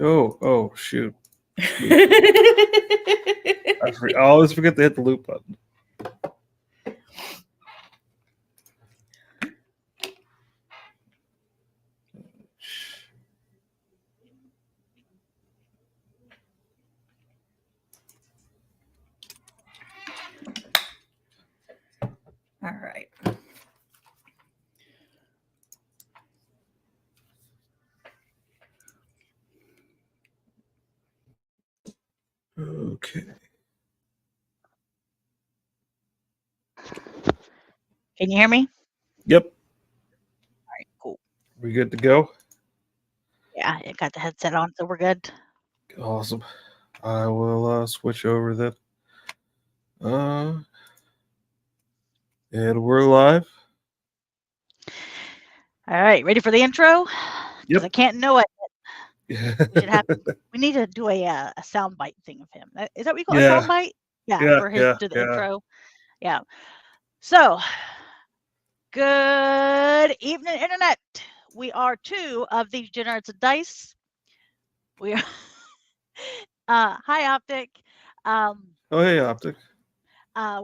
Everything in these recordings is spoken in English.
Oh, shoot. I always forget to hit the loop button. All right. Okay. Can you hear me? Yep. All right, cool. We good to go? Yeah, I got the headset on, so we're good. Awesome. I will switch over then. And we're live. All right, ready for the intro? Because Yep. I can't know it. We should have. We need to do a soundbite thing of him. Is that what we call Yeah. a soundbite? Yeah, Yeah, for his yeah, to the yeah. intro. Yeah. So, good evening, internet. We are two of the degenerates of dice. We are. Hi, Optic. Oh, hey, Optic.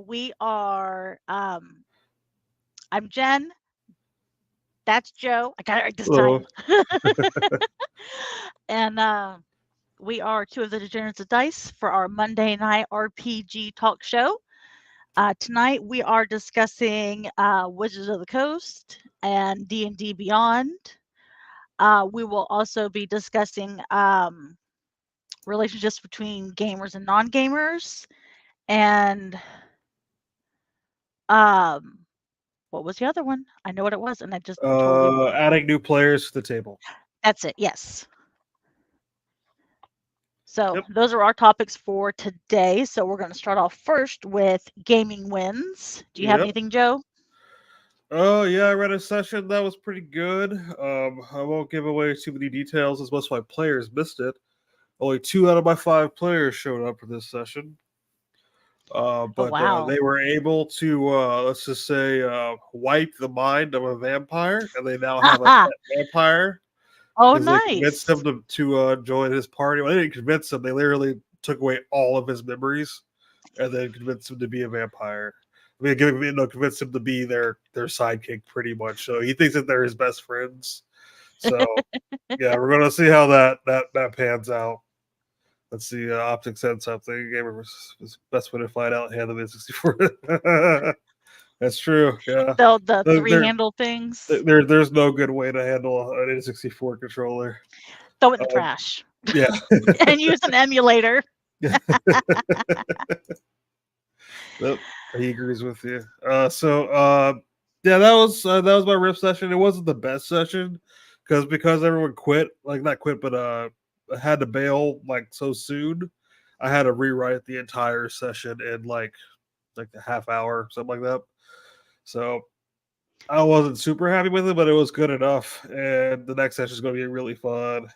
We are. I'm Jen. That's Joe. I got it right this Hello. time. And we are two of the Degenerates of Dice for our Monday night RPG talk show. Tonight we are discussing Wizards of the Coast and D&D Beyond. We will also be discussing relationships between gamers and non-gamers, and what was the other one? I know what it was, and I just totally. Adding new players to the table. That's it. Yes. So Yep. those are our topics for today. So we're going to start off first with gaming wins. Do you have anything, Joe? Oh, yeah, I read a session that was pretty good. I won't give away too many details as most of my players missed it. Only 2 out of my 5 players showed up for this session. But they were able to, let's just say, wipe the mind of a vampire, and they now have a pet vampire. Oh, nice. They convinced him to join his party. Well, they didn't convince him. They literally took away all of his memories and then convinced him to be a vampire. I mean, convinced him to be their sidekick pretty much. So he thinks that they're his best friends. So, yeah, we're going to see how that pans out. Let's see. Optic said something. Gamer was best way to find out handle the 64. That's true. Yeah. The three handle things. There's no good way to handle an N64 controller. Throw it in the trash. Yeah. And use an emulator. Yep, he agrees with you. Yeah, that was my riff session. It wasn't the best session because everyone quit, like not quit, but had to bail like so soon. I had to rewrite the entire session in like a half hour, something like that. So I wasn't super happy with it, but it was good enough. And the next session is going to be really fun.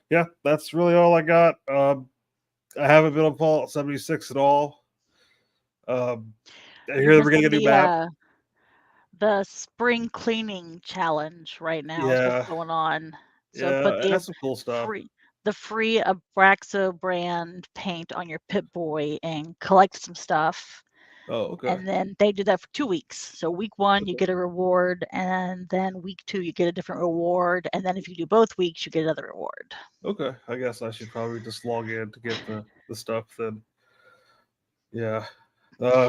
Yeah, that's really all I got. I haven't been on Fallout 76 at all. I hear that we're going to get a new map. The spring cleaning challenge right now is what's going on. So, yeah, but that's some cool stuff. The free Abraxo brand paint on your Pip-Boy and collect some stuff. Oh, okay. And then they do that for 2 weeks. So week 1, you get a reward, and then week 2, you get a different reward. And then if you do both weeks, you get another reward. Okay. I guess I should probably just log in to get the stuff then. Yeah.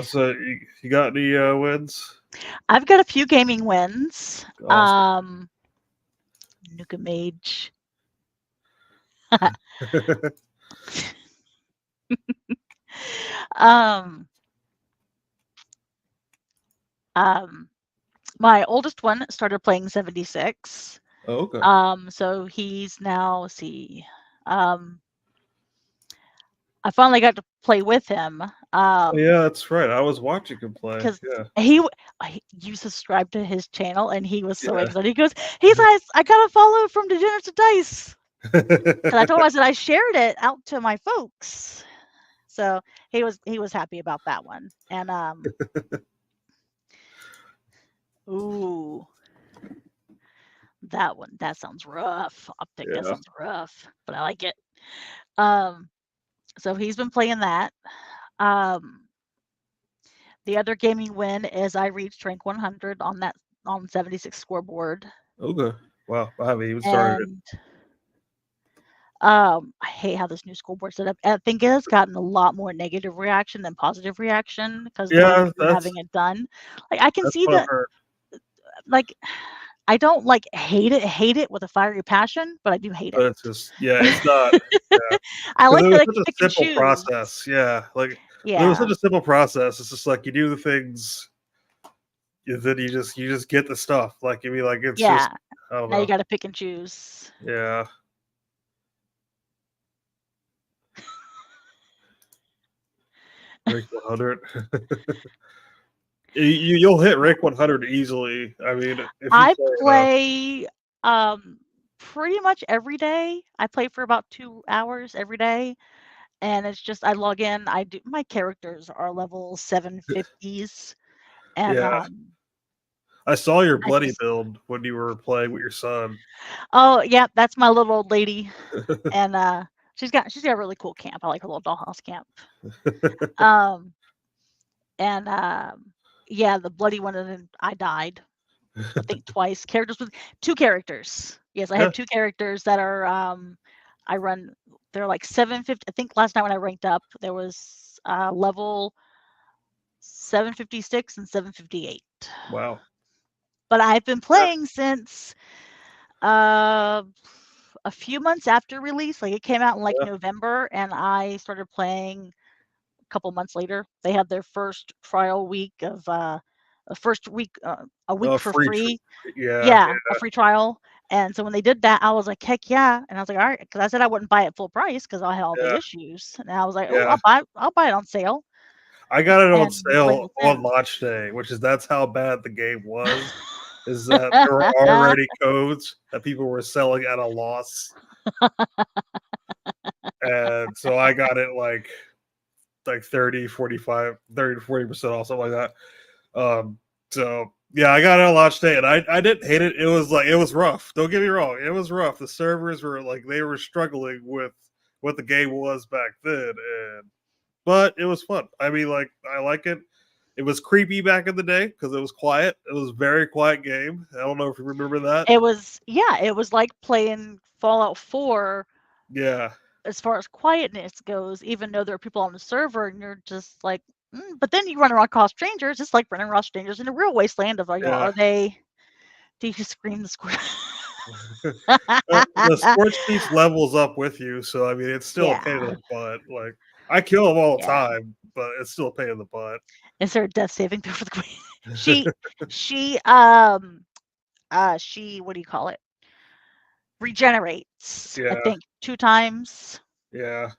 So you got any wins? I've got a few gaming wins. Awesome. Nuka Mage. My oldest one started playing 76. Oh, okay. So he's now, let's see. I finally got to play with him. Yeah, that's right. I was watching him play. Because you subscribed to his channel, and he was so excited. He goes, I got a follow from Degenerates of Dice. And I told him, I said, I shared it out to my folks. So he was happy about that one. And ooh, That sounds rough. Optic, that Yeah. sounds rough, but I like it. Um, so he's been playing that. Um, the other gaming win is I reached rank 100 on 76 scoreboard, Okay. Wow. I haven't even started it. and I hate how this new scoreboard set up. I think it has gotten a lot more negative reaction than positive reaction because the way that Yeah, they're having it done. Like I can that's see what I've that. heard. Like I don't like hate it with a fiery passion, but I do hate But it's it. just yeah, it's not yeah. I Because like it that was I such can a pick and simple choose. process. Yeah. Like it was such Yeah, a simple process. It's just like you do the things, then you just get the stuff. Like I mean, like it's just yeah. I don't Now you know. got to pick and choose. Yeah. Rank 100. You'll hit rank 100 easily. I mean, if you I play enough. play um pretty much every day. I play for about 2 hours every day, and it's just I log in. I do my characters are level 750s, and Yeah. I saw your I bloody just build when you were playing with your son. oh yeah, that's my little old lady, and she's got a really cool camp. I like her little dollhouse camp. Um and yeah, the bloody one, and then I died. I think twice. Characters with 2 characters. Yes, I Yeah. have 2 characters that are, I run they're like 750. I think last night when I ranked up, there was, level 756 and 758. Wow. But I've been Yeah. playing since, uh, a few months after release, like, it came out in, like, Yeah. November, and I started playing a couple months later. They had their first trial week of, a first week, a week for Free. free. Yeah. Yeah, a free trial, and so when they did that, I was like, "Heck yeah," and I was like, "Alright," because I said I wouldn't buy it full price because I had all the Yeah. issues, and I was like, "Oh, Yeah. I'll buy it on sale," I got it on and been playing sale it on since. launch day, which is that's how bad the game was. Is that there were already codes that people were selling at a loss, and so I got it like 30, 45, 30 to 40% off, something like that. So yeah, I got it on launch day, and I didn't hate it. It was like it was rough. Don't get me wrong, it was rough. The servers were like they were struggling with what the game was back then, and but it was fun. I mean, like I like it. It was creepy back in the day because it was quiet. It was a very quiet game. I don't know if you remember that. It was yeah, it was like playing Fallout 4 Yeah, as far as quietness goes, even though there are people on the server and you're just like, but then you run around across strangers, it's like running around strangers in a real wasteland of, like, yeah. are they do you scream the square? The sports piece levels up with you, so I mean, it's still a pain in Yeah, the butt. Like I kill them all the yeah. time, but it's still a pain in the butt. Is there a death saving throw for the queen? She she, she what do you call it? Regenerates, I Yeah, think 2 times. yeah.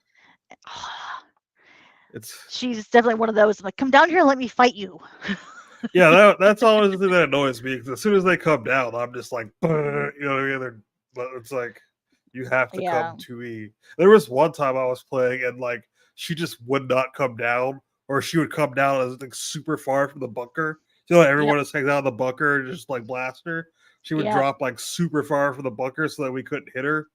It's She's definitely one of those, like, "Come down here and let me fight you." yeah. That's always the thing that annoys me because as soon as they come down, I'm just like, "Brr," you know what I mean? But it's like you have to come Yeah, to me. There was one time I was playing and like she just would not come down, or she would come down as like super far from the bunker. You know, yep, everyone just hangs out in the bunker and just like blast her. She would yep, drop like super far from the bunker so that we couldn't hit her.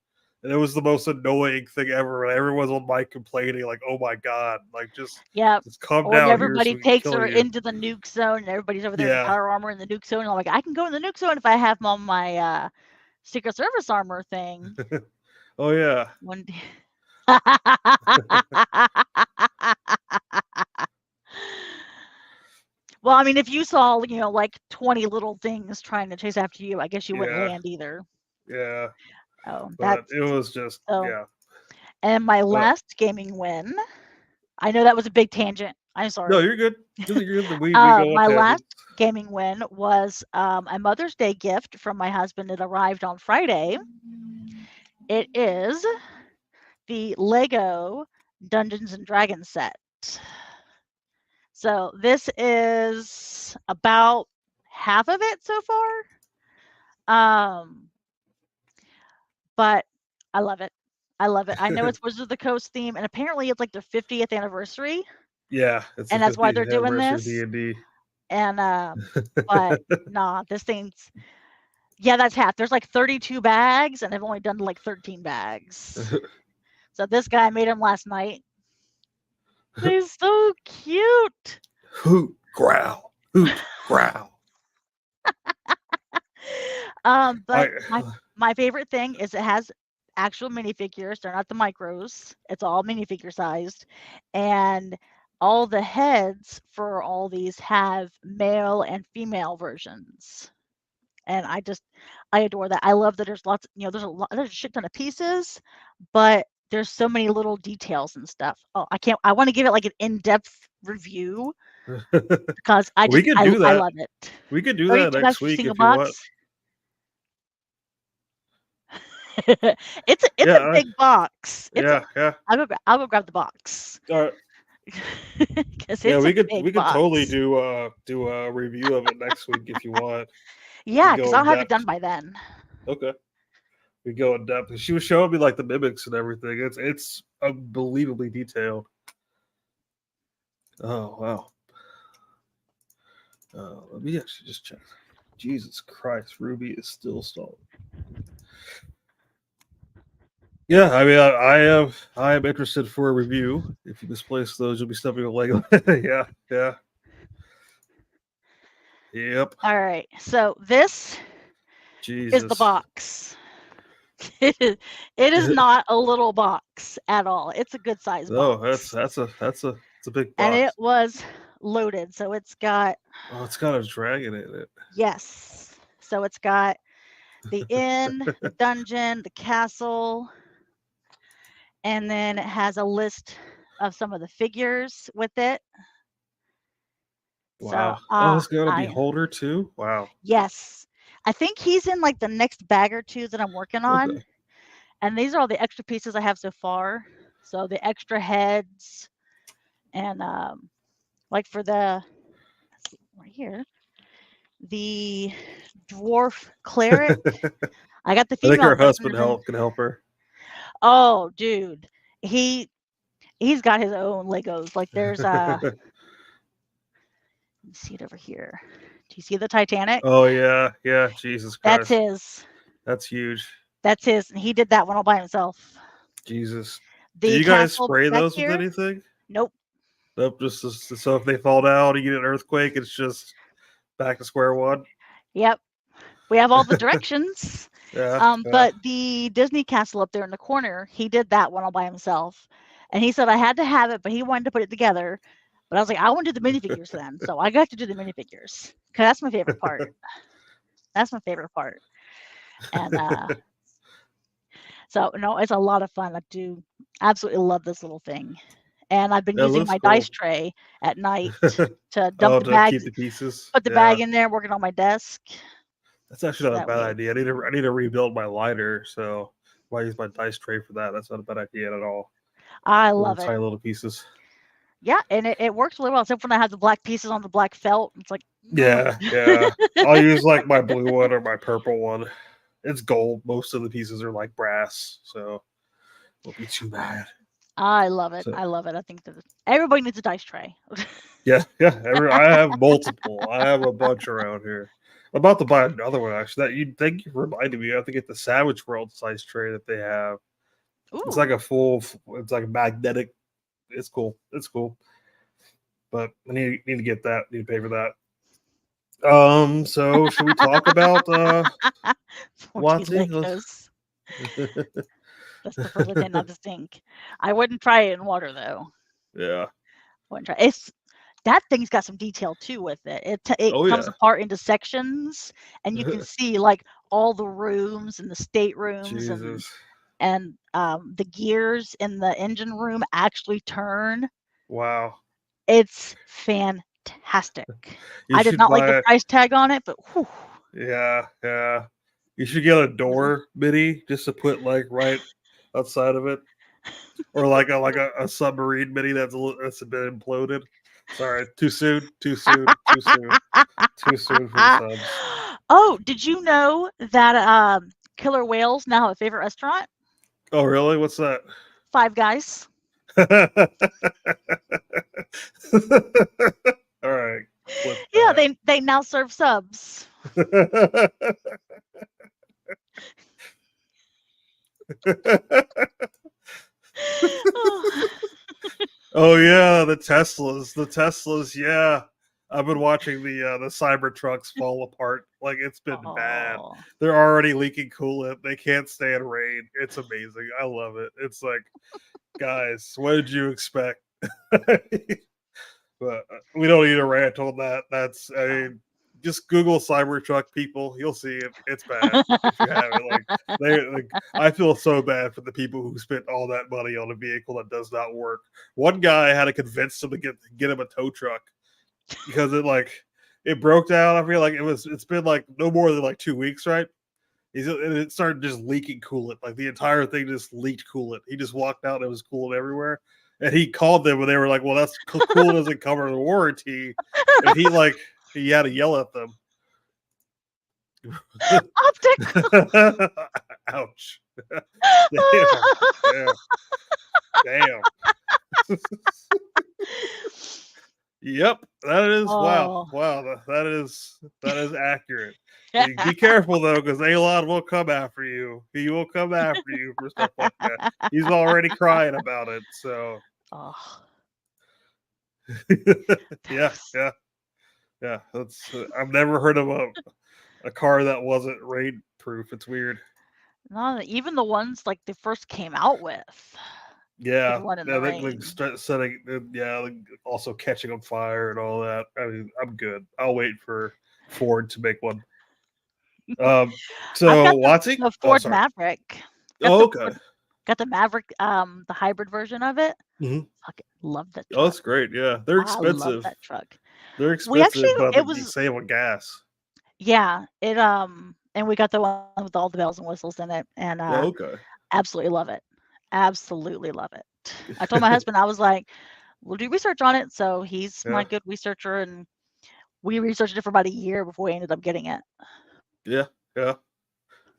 And it was the most annoying thing ever. When everyone's on mic complaining, like, "Oh my god, like yep. just come Or when down here so everybody we can takes kill her you." into the nuke zone and everybody's over there in Yeah. power armor in the nuke zone, and I'm like, "I can go in the nuke zone if I have on my, Secret Service armor thing." Oh yeah. One day Well, I mean, if you saw, like 20 little things trying to chase after you, I guess you wouldn't Yeah. land either. Yeah. Oh, But it was just so yeah. and my But last gaming win, I know that was a big tangent. I'm no, sorry. you're good. You're good. We go on My last tangents. gaming win was a Mother's Day gift from my husband. It arrived on Friday. It is the Lego Dungeons and Dragons set. So this is about half of it so far. Um, but I love it. I love it. I know it's Wizards of the Coast theme, and apparently it's like their 50th anniversary, Yeah, it's the and that's why 50th they're doing anniversary of this. D&D. And but nah, this thing's Yeah, that's half. There's like 32 bags, and I've only done like 13 bags. So this guy made them last night. He's so cute. Hoot, growl, hoot, growl. I But my favorite thing is it has actual minifigures. They're not the micros. It's all minifigure sized, and all the heads for all these have male and female versions. And I adore that. I love that there's lots, there's a shit ton of pieces, but there's so many little details and stuff. Oh, I want to give it like an in-depth review because we could do I that. love it. We could do that 32 bags next for a week single if you want. box. It's a Yeah, big box. yeah, yeah. I'll go grab the box All right. because Yeah, it's a we big could totally box. do a review of it next week if you want. We Yeah, because go I'll in have it done depth. by then. Okay. We go in depth. She was showing me like the mimics and everything. It's unbelievably detailed. Oh wow. Let me actually just check. Jesus Christ, Ruby is still stalling. Yeah, I mean, I am interested for a review. If you misplace those, you'll be stepping on leg. Yeah, yeah, yep. All right, so this is the Jesus. box. It is not a little box at all. It's a good size No, box. that's a big And it box. was loaded. So it's got, Oh, it's got a dragon in it. yes. So it's got the inn, the dungeon, the castle, and then it has a list of some of the figures with it. So, Wow. Oh, it's got a beholder too. Wow. yes. I think he's in like the next bag or two that I'm working on. Okay. And these are all the extra pieces I have so far. So the extra heads and like for the right here, the dwarf cleric. I got the I think female her version husband of him. can help her. Oh, dude, he he's got his own Legos. Like there's see it over here. Do you see the Titanic? Oh yeah, yeah. Jesus That's Christ, his. that's huge. That's his. And he did that one all by himself. Jesus. Do The you guys castle spray back those with here. anything? Nope. Nope. So if they fall down, you get an earthquake. It's just back to square one. Yep. We have all the directions. Yeah, yeah. But the Disney castle up there in the corner, he did that one all by himself. And he said I had to have it, but he wanted to put it together. But I was like, I want to do the minifigures then. So I got to do the minifigures because that's my favorite part. That's my favorite part. And so, no, it's a lot of fun. I do absolutely love this little thing. And I've been That using looks my cool. dice tray at night to dump Oh, the to keep bags, the pieces. put the Yeah, bag in there, working on my desk. that's actually So not a that bad way, idea. I need to rebuild my lighter, so I use my dice tray for that. That's not a bad idea at all. I Little love it. tiny little pieces. Yeah, and it works really well, except when I have the black pieces on the black felt. It's like, Yeah, yeah. I'll use like my blue one or my purple one. It's gold. Most of the pieces are like brass, so won't be too bad. I love it. So I love it. I think that everybody needs a dice tray. yeah, yeah. I have multiple. I have a bunch around here. I'm about to buy another one actually. That you think you reminded me. I have to get the Savage World size tray that they have. It's like Ooh. a full. It's like magnetic. It's cool. It's cool. But I need to get that. Need to pay for that. So should we talk about 40 Watsy? Legos. That's the first thing I just think. I wouldn't try it in water though. Yeah. Wouldn't try. It's that thing's got some detail too with it. It Oh comes yeah. apart into sections, and you can see like all the rooms and the staterooms Jesus. and the gears in the engine room actually turn. Wow. It's fantastic. You I did should not like the buy it. price tag on it, but whew, Yeah, yeah. You should get a door mini just to put like right outside of it, or like a submarine mini that's been imploded. Sorry, too soon, too soon, too soon, too soon for the subs. oh, did you know that killer whales now have a favorite restaurant? Oh really? What's that? Five Guys. All right, flip Yeah, that. they now serve subs. Oh yeah, the Teslas. Yeah, I've been watching the Cybertrucks fall apart. Like it's been bad. Oh. They're already leaking coolant. They can't stand rain. It's amazing. I love it. It's like, guys, what did you expect? But we don't need a rant on that. That's I mean, just Google Cybertruck people. You'll see it. It's bad if you haven't. I feel so bad for the people who spent all that money on a vehicle that does not work. One guy had to convince them to get him a tow truck because it broke down. I feel like it's been like no more than like 2 weeks, right? And it started just leaking coolant. Like the entire thing just leaked coolant. He just walked out and it was coolant everywhere. And he called them and they were like, "Well, that's coolant doesn't cover the warranty." And he had to yell at them. Optic. Ouch. Damn. Damn. Yep, that is wow. That is accurate. Be careful though, because Elon will come after you. He will come after you for stuff like that. He's already crying about it. So yeah. That's I've never heard of a car that wasn't rain proof. It's weird. No, even the ones like they first came out with. Yeah, Could run in the rain. also catching on fire and all that. I mean, I'm good. I'll wait for Ford to make one. So Watsy, the Ford Maverick. Okay. Got the Maverick, the hybrid version of it. Mhm. Fucking love that truck. Oh, that's great. Yeah, they're expensive. I love that truck. They're expensive, but you save on gas. Yeah, and we got the one with all the bells and whistles in it, and okay. Absolutely love it. Absolutely love it. I told my husband, I was like, we'll do research on it. So he's my good researcher, and we researched it for about a year before we ended up getting it. Yeah.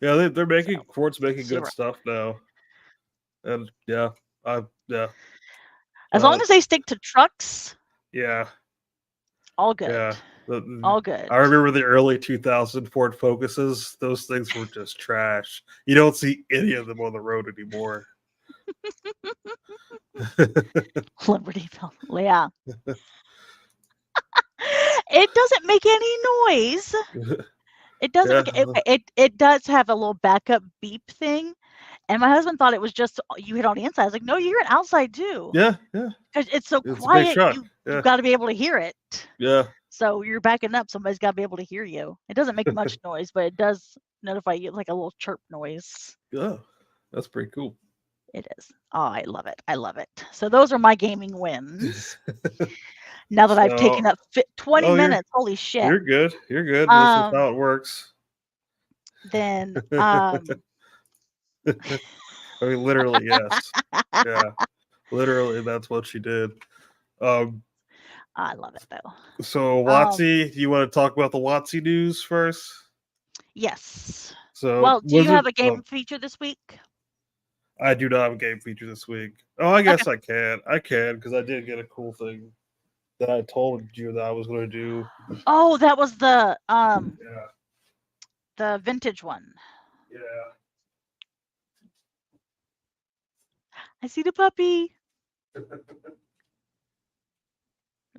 They're making Ford's making good stuff now, and as long as they stick to trucks. Yeah. All good. Yeah. All good. I remember the early 2000 Ford Focuses. Those things were just trash. You don't see any of them on the road anymore. Libertyville. Yeah. It doesn't make any noise. It doesn't. It does have a little backup beep thing, and my husband thought it was just you hit on the inside. I was like, no, you hear it outside too. Yeah. Because it's so quiet, you've got to be able to hear it. Yeah. So you're backing up. Somebody's got to be able to hear you. It doesn't make much noise, but it does notify you, like a little chirp noise. Yeah, that's pretty cool. It is. Oh, I love it. I love it. So those are my gaming wins. Now that I've taken up 20 minutes, holy shit. You're good. You're good. This is how it works. Then, I mean, literally, yes. Yeah, literally, that's what she did. I love it though. So, Watsy, do you want to talk about the Watsy news first? Yes. So, well, do you have a game feature this week? I do not have a game feature this week. Oh, I guess I can. I can because I did get a cool thing that I told you that I was going to do. Oh, that was the the vintage one. Yeah. I see the puppy.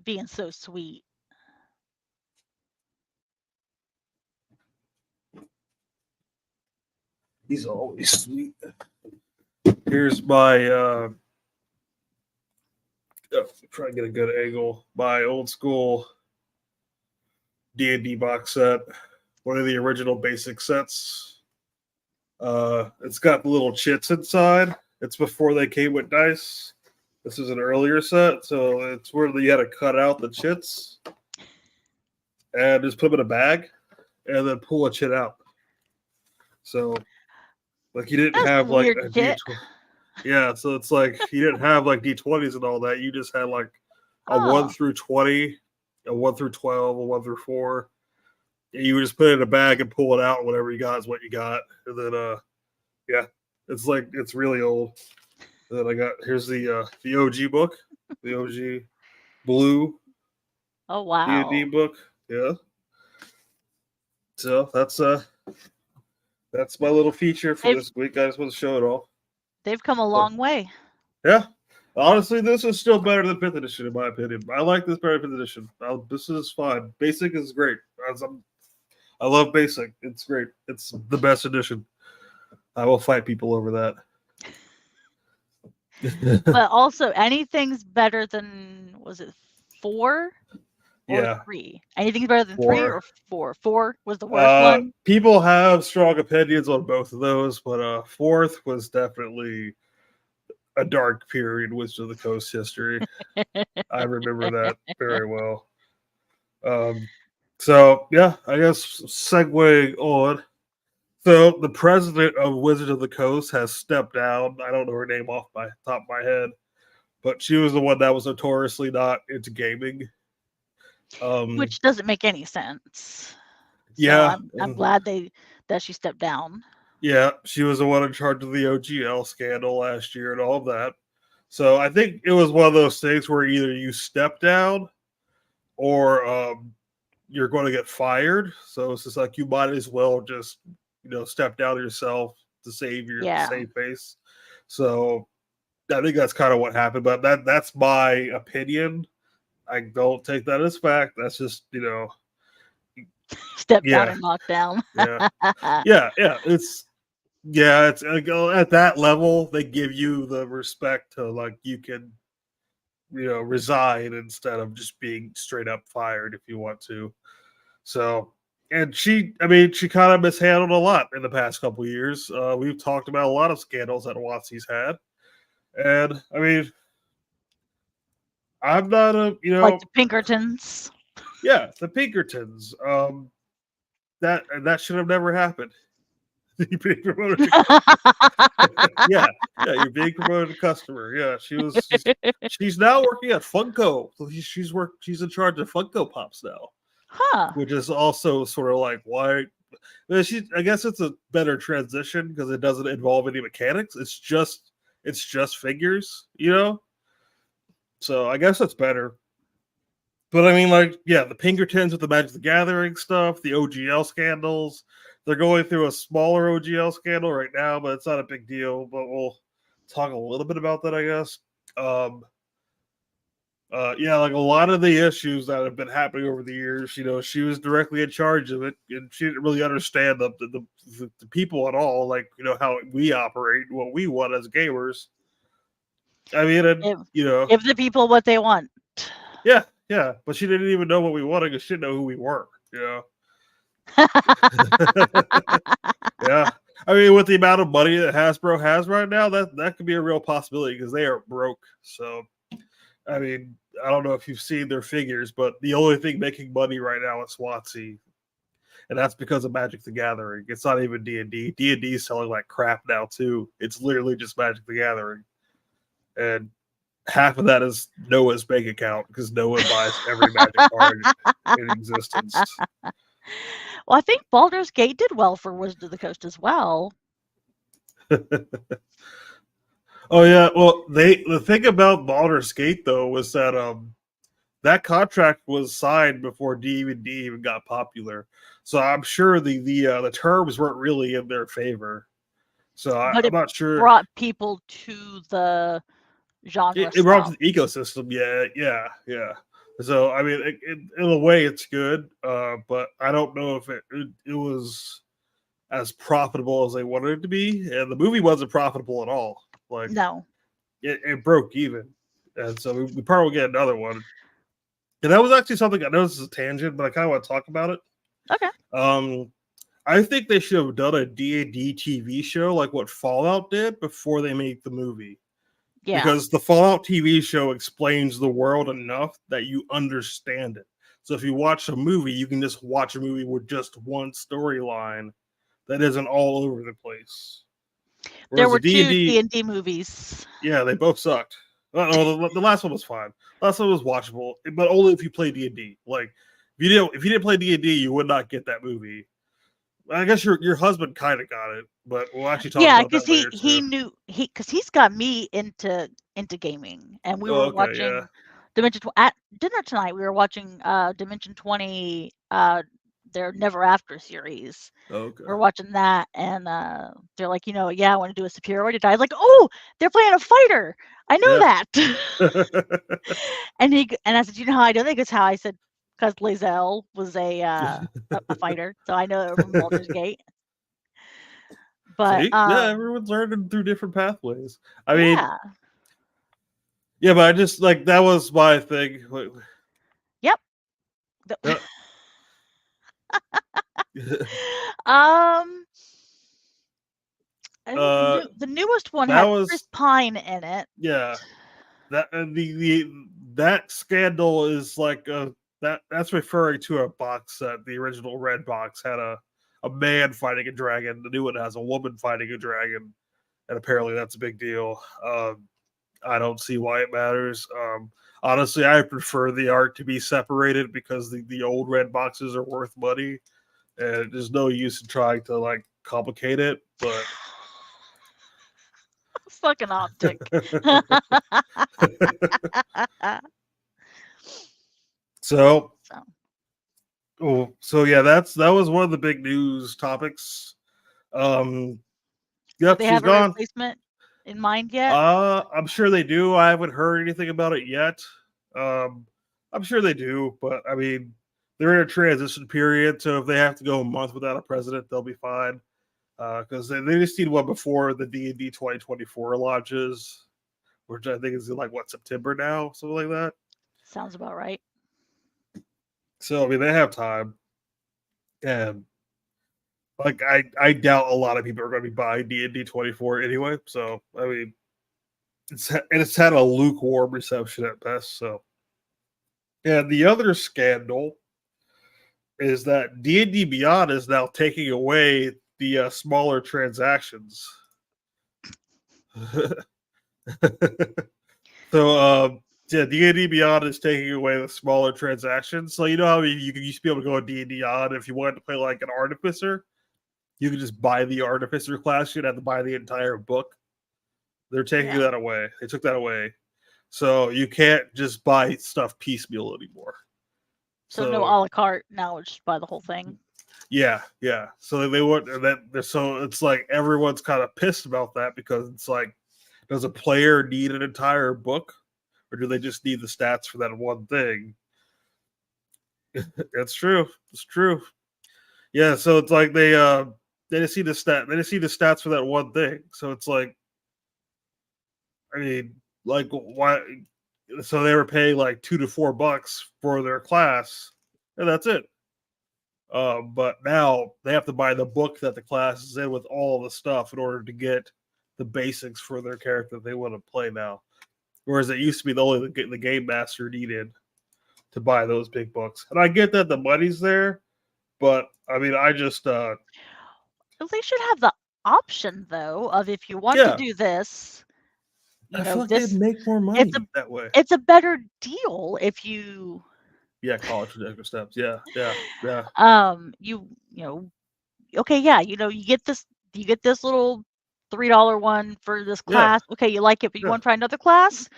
Being so sweet. He's always sweet. Here's my try to get a good angle. My old school D&D box set, one of the original basic sets. It's got the little chits inside. It's before they came with dice. This is an earlier set, so it's where you had to cut out the chits and just put them in a bag and then pull a chit out. So, like, you didn't have like a D20. Yeah, so it's like you didn't have like D20s and all that. You just had like a 1 through 20, a 1 through 12, a 1 through 4. And you would just put it in a bag and pull it out. Whatever you got is what you got. And then, it's like it's really old. And then I got here's the OG book, the OG blue. Oh wow! D&D book, yeah. So that's my little feature for this week. I just want to show it all. They've come a So, long way. yeah. Honestly, this is still better than fifth edition in my opinion. I like this better than fifth edition. This is fine. Basic is great. I love basic. It's great. It's the best edition. I will fight people over that. But also, anything's better than, was it 4 or Yeah, 3? Anything's better than 3 or 4. 4? 4 was the worst one. People have strong opinions on both of those, but fourth was definitely a dark period in Wizards of the Coast history. I remember that very well. So yeah, I guess segue on. So the president of Wizards of the Coast has stepped down. I don't know her name off my top of my head, but she was the one that was notoriously not into gaming. Which doesn't make any sense. Yeah, So I'm glad that she stepped down. yeah, she was the one in charge of the OGL scandal last year and all of that. So I think it was one of those things where either you step down or you're going to get fired. So it's just like you might as well just step down yourself to save your save face. So I think that's kind of what happened. But that's my opinion. I don't take that as fact. That's just step down and knock down. yeah. It's at that level they give you the respect to like you can resign instead of just being straight up fired if you want to. So, and she kind of mishandled a lot in the past couple of years. We've talked about a lot of scandals that WotC's had, and I mean, I'm not a like the Pinkertons. Yeah, the Pinkertons. That should have never happened. You're being promoted yeah, you're being promoted to customer. Yeah, she's now working at Funko. She's in charge of Funko Pops now. Huh. Which is also sort of like why I guess it's a better transition because it doesn't involve any mechanics. It's just figures, So I guess that's better. But I mean, like, yeah, the Pinkertons with the Magic the Gathering stuff, the OGL scandals. They're going through a smaller OGL scandal right now, but it's not a big deal. But we'll talk a little bit about that, I guess. Yeah, like a lot of the issues that have been happening over the years, she was directly in charge of it, and she didn't really understand the people at all, like how we operate, what we want as gamers. I mean, give the people what they want. Yeah, but she didn't even know what we wanted because she didn't know who we were. Yeah. I mean, with the amount of money that Hasbro has right now, that could be a real possibility because they are broke. So, I mean, I don't know if you've seen their figures, but the only thing making money right now is WotC, and that's because of Magic the Gathering. It's not even D&D. D&D is selling like crap now too. It's literally just Magic the Gathering, and half of that is Noah's bank account because Noah buys every Magic card in existence. Well, I think Baldur's Gate did well for Wizards of the Coast as well. Oh yeah, well the thing about Baldur's Gate though was that that contract was signed before D&D even got popular, so I'm sure the terms weren't really in their favor. So I'm not sure. Brought people to the genre. It brought to the ecosystem. Yeah. So I mean, in a way, it's good, but I don't know if it was as profitable as they wanted it to be, and the movie wasn't profitable at all. Like, no, it broke even, and so we probably will get another one. And that was actually something I know this is a tangent, but I kind of want to talk about it. Okay. I think they should have done a D&D TV show like what Fallout did before they made the movie. Yeah. Because the Fallout TV show explains the world enough that you understand it. So if you watch a movie, you can just watch a movie with just one storyline that isn't all over the place. Whereas there were two D&D movies. Yeah, they both sucked. The last one was fine. The last one was watchable, but only if you play D&D. Like if you didn't play D&D, you would not get that movie. I guess your husband kind of got it, but we'll actually talk about that later. Yeah, because he knew because he's got me into gaming, and we were watching Dimension at dinner tonight. We were watching Dimension 20 their Never After series. Okay. We're watching that, and they're like, yeah, I want to do a superiority die. I was like, oh, they're playing a fighter. I know Yeah. that. and I said, you know how I know that? Because how I said, because Lizelle was a fighter, so I know it from Baldur's Gate. But See, yeah, everyone's learning through different pathways. I mean, yeah, yeah, but I just like that was my thing. yep. Yeah. um, I know uh, the newest one that had Chris was Pine in it. yeah. That the that scandal is like that's referring to a box set. The original red box had a man fighting a dragon. The new one has a woman fighting a dragon, and apparently that's a big deal. I don't see why it matters. Honestly, I prefer the art to be separated because the old red boxes are worth money, and there's no use in trying to like complicate it. But Fucking optic. so So, so yeah, that was one of the big news topics. Um, do yep, they she's have a gone. replacement in mind yet? I'm sure they do. I haven't heard anything about it yet. Um, I'm sure they do, but I mean, they're in a transition period, so if they have to go a month without a president, they'll be fine. Because they just need one before the D&D 2024 launches, which I think is in like what September now, something like that. Sounds about right. So I mean, they have time, and like I doubt a lot of people are going to be buying D&D 24 anyway. So I mean, it's had a lukewarm reception at best. So yeah, the other scandal is that D&D Beyond is now taking away the smaller transactions. So yeah, D&D Beyond is taking away the smaller transactions. So you know how you used to be able to go on D&D on if you wanted to play like an artificer, you could just buy the artificer class. You'd have to buy the entire book. They're taking Yeah. that away. They took that away. So you can't just buy stuff piecemeal anymore. So no a So la carte. Now it's just buy the whole thing. yeah, yeah. So they want that. So it's like everyone's kind of pissed about that because it's like, does a player need an entire book, or do they just need the stats for that one thing? That's true. It's true. Yeah. So it's like they just see the stat. They just see the stats for that one thing. So it's like, I mean, like why? So they were paying like $2 to $4 for their class, and that's it. But now they have to buy the book that the class is in with all the stuff in order to get the basics for their character they want to play now. Whereas it used to be only the game master needed to buy those big books. And I get that the money's there, but I mean, I just They should have the option though of if you want to yeah, do this, I feel like they'd this make more it's a money that way. it's a better deal if you Yeah, college trajectory steps. Yeah, yeah, yeah, you know okay, yeah, you get this little $3 one for this yeah, class. Okay, you like it, but you yeah, want to try another class?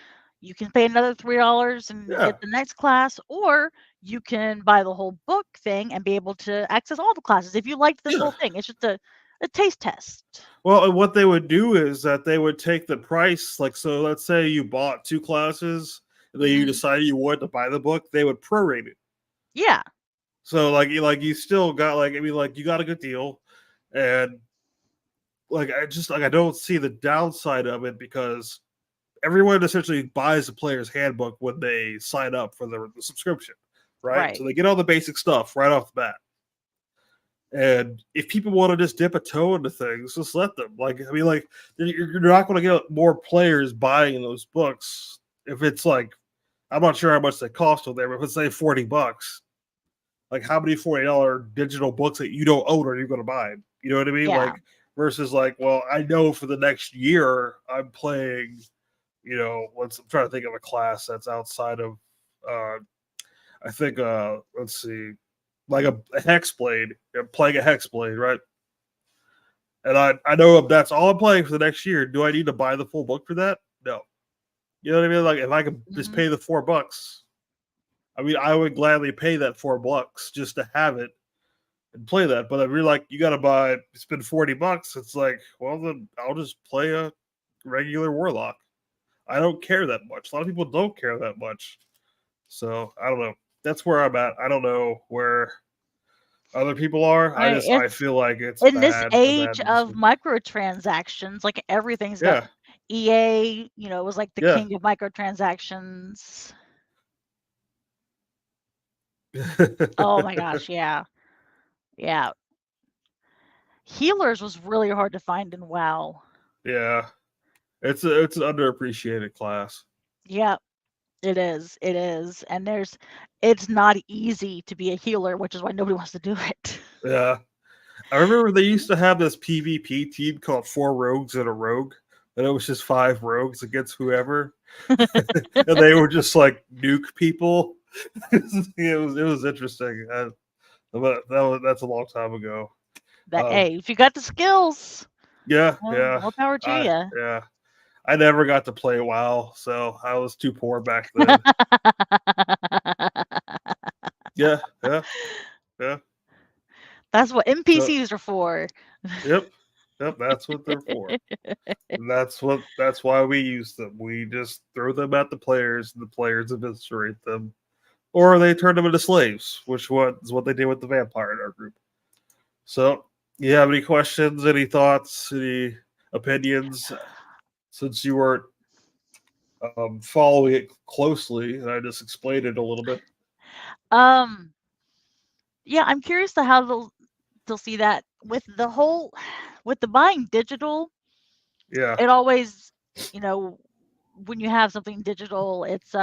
You can pay another $3 and yeah, get the next class, or you can buy the whole book thing and be able to access all the classes if you liked this yeah. whole thing. It's just a taste test. Well, and what they would do is that they would take the price, like, so let's say you bought two classes, and then you Mhm. decided you wanted to buy the book, they would prorate it. Yeah. So, you still got, like, I mean, like, you got a good deal, and, like, I don't see the downside of it because everyone essentially buys the player's handbook when they sign up for the subscription, right? Right. So they get all the basic stuff right off the bat. And if people want to just dip a toe into things, just let them. Like, I mean, like you're not going to get more players buying those books if it's like, I'm not sure how much they cost on there, but if it's say $40, like how many $40 digital books that you don't own are you going to buy? You know what I mean? Yeah. Like versus like, well, I know for the next year I'm playing. I'm trying to think of a class that's outside of. I think. Let's see, like a hex blade. I'm playing a hex blade, right? And I know if that's all I'm playing for the next year, do I need to buy the full book for that? No. You know what I mean? Like if I could just Mhm. pay the $4, I mean I would gladly pay that $4 just to have it. and play that. But if you're like, you got to spend $40, it's like, well, then I'll just play a regular Warlock. I don't care that much. A lot of people don't care that much. So I don't know. That's where I'm at. I don't know where other people are. I It's feel like it's in this a bad age of decision. microtransactions, like everything's got Yeah. EA, was like the Yeah. king of microtransactions. Oh my gosh, yeah. Yeah. Healers was really hard to find in WoW. Yeah. It's an underappreciated class. Yeah, it is. It is. And it's not easy to be a healer, which is why nobody wants to do it. Yeah. I remember they used to have this PvP team called Four Rogues and a Rogue, and it was just 5 rogues against whoever, and they were just like nuke people. It was interesting, but that's a long time ago. Um, Hey, if you got the skills, yeah, well, yeah, more power to I you. yeah, I never got to play WoW, so I was too poor back then. Yeah, yeah, yeah. That's what So NPCs are for. yep, yep. That's what they're for. And that's why we use them. We just throw them at the players, and the players eviscerate them, or they turn them into slaves, which is what they did with the vampire in our group. So, you have any questions, any thoughts, any opinions? Since you weren't following it closely, and I just explained it a little bit. Um, yeah, I'm curious to how they'll see that with with the buying digital. Yeah, It always, when you have something digital, it's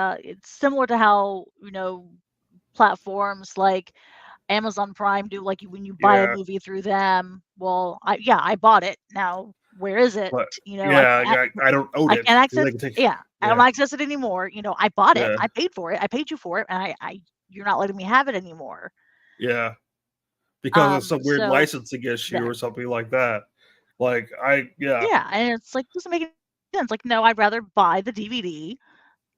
similar to how platforms like Amazon Prime do, like when you buy a yeah, movie through them. Well, I bought it. Now where is it? but I yeah, can't I don't own I it. can't access. They can take. Yeah, I don't Yeah, access it anymore. I bought it. yeah, I paid for it. I paid you for it, and I you're not letting me have it anymore. yeah. Because of some weird So licensing issue that or something like that. Like yeah, yeah, and it's like doesn't make any sense. Like no, I'd rather buy the DVD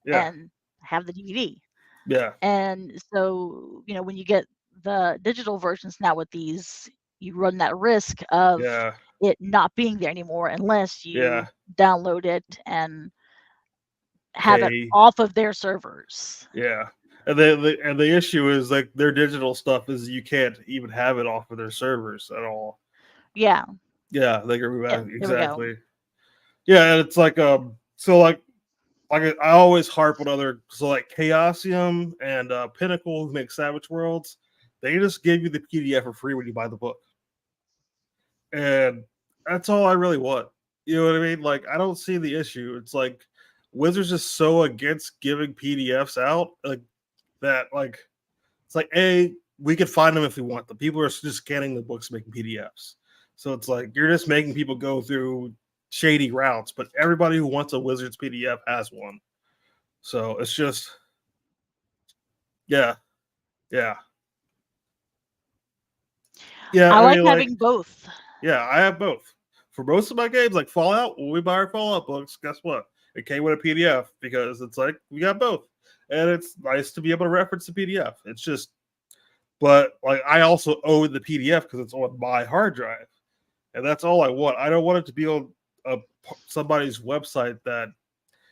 yeah, and have the DVD. yeah, And so, when you get the digital versions now with these, you run that risk of yeah, it not being there anymore unless you yeah. download it and have it Pay, off of their servers. yeah. And the issue is like their digital stuff is you can't even have it off of their servers at all. Yeah, Yeah, they can remove yeah, that there we go. exactly. Yeah, and it's like so like I always harp on other so like Chaosium and Pinnacle who make Savage Worlds, they just give you the PDF for free when you buy the book. And that's all I really want. You know what I mean? Like I don't see the issue. It's like Wizards is so against giving PDFs out, like that. Like it's like we could find them if we want them. People are just scanning the books, making PDFs. So it's like you're just making people go through shady routes. But everybody who wants a Wizards PDF has one. So it's just yeah, yeah, yeah. I I like mean, like having both. yeah, I have both. For most of my games, like Fallout, when we buy our Fallout books, guess what? It came with a PDF because it's like we got both. And it's nice to be able to reference the PDF. It's just, but like I also own the PDF because it's on my hard drive. And that's all I want. I don't want it to be on somebody's website that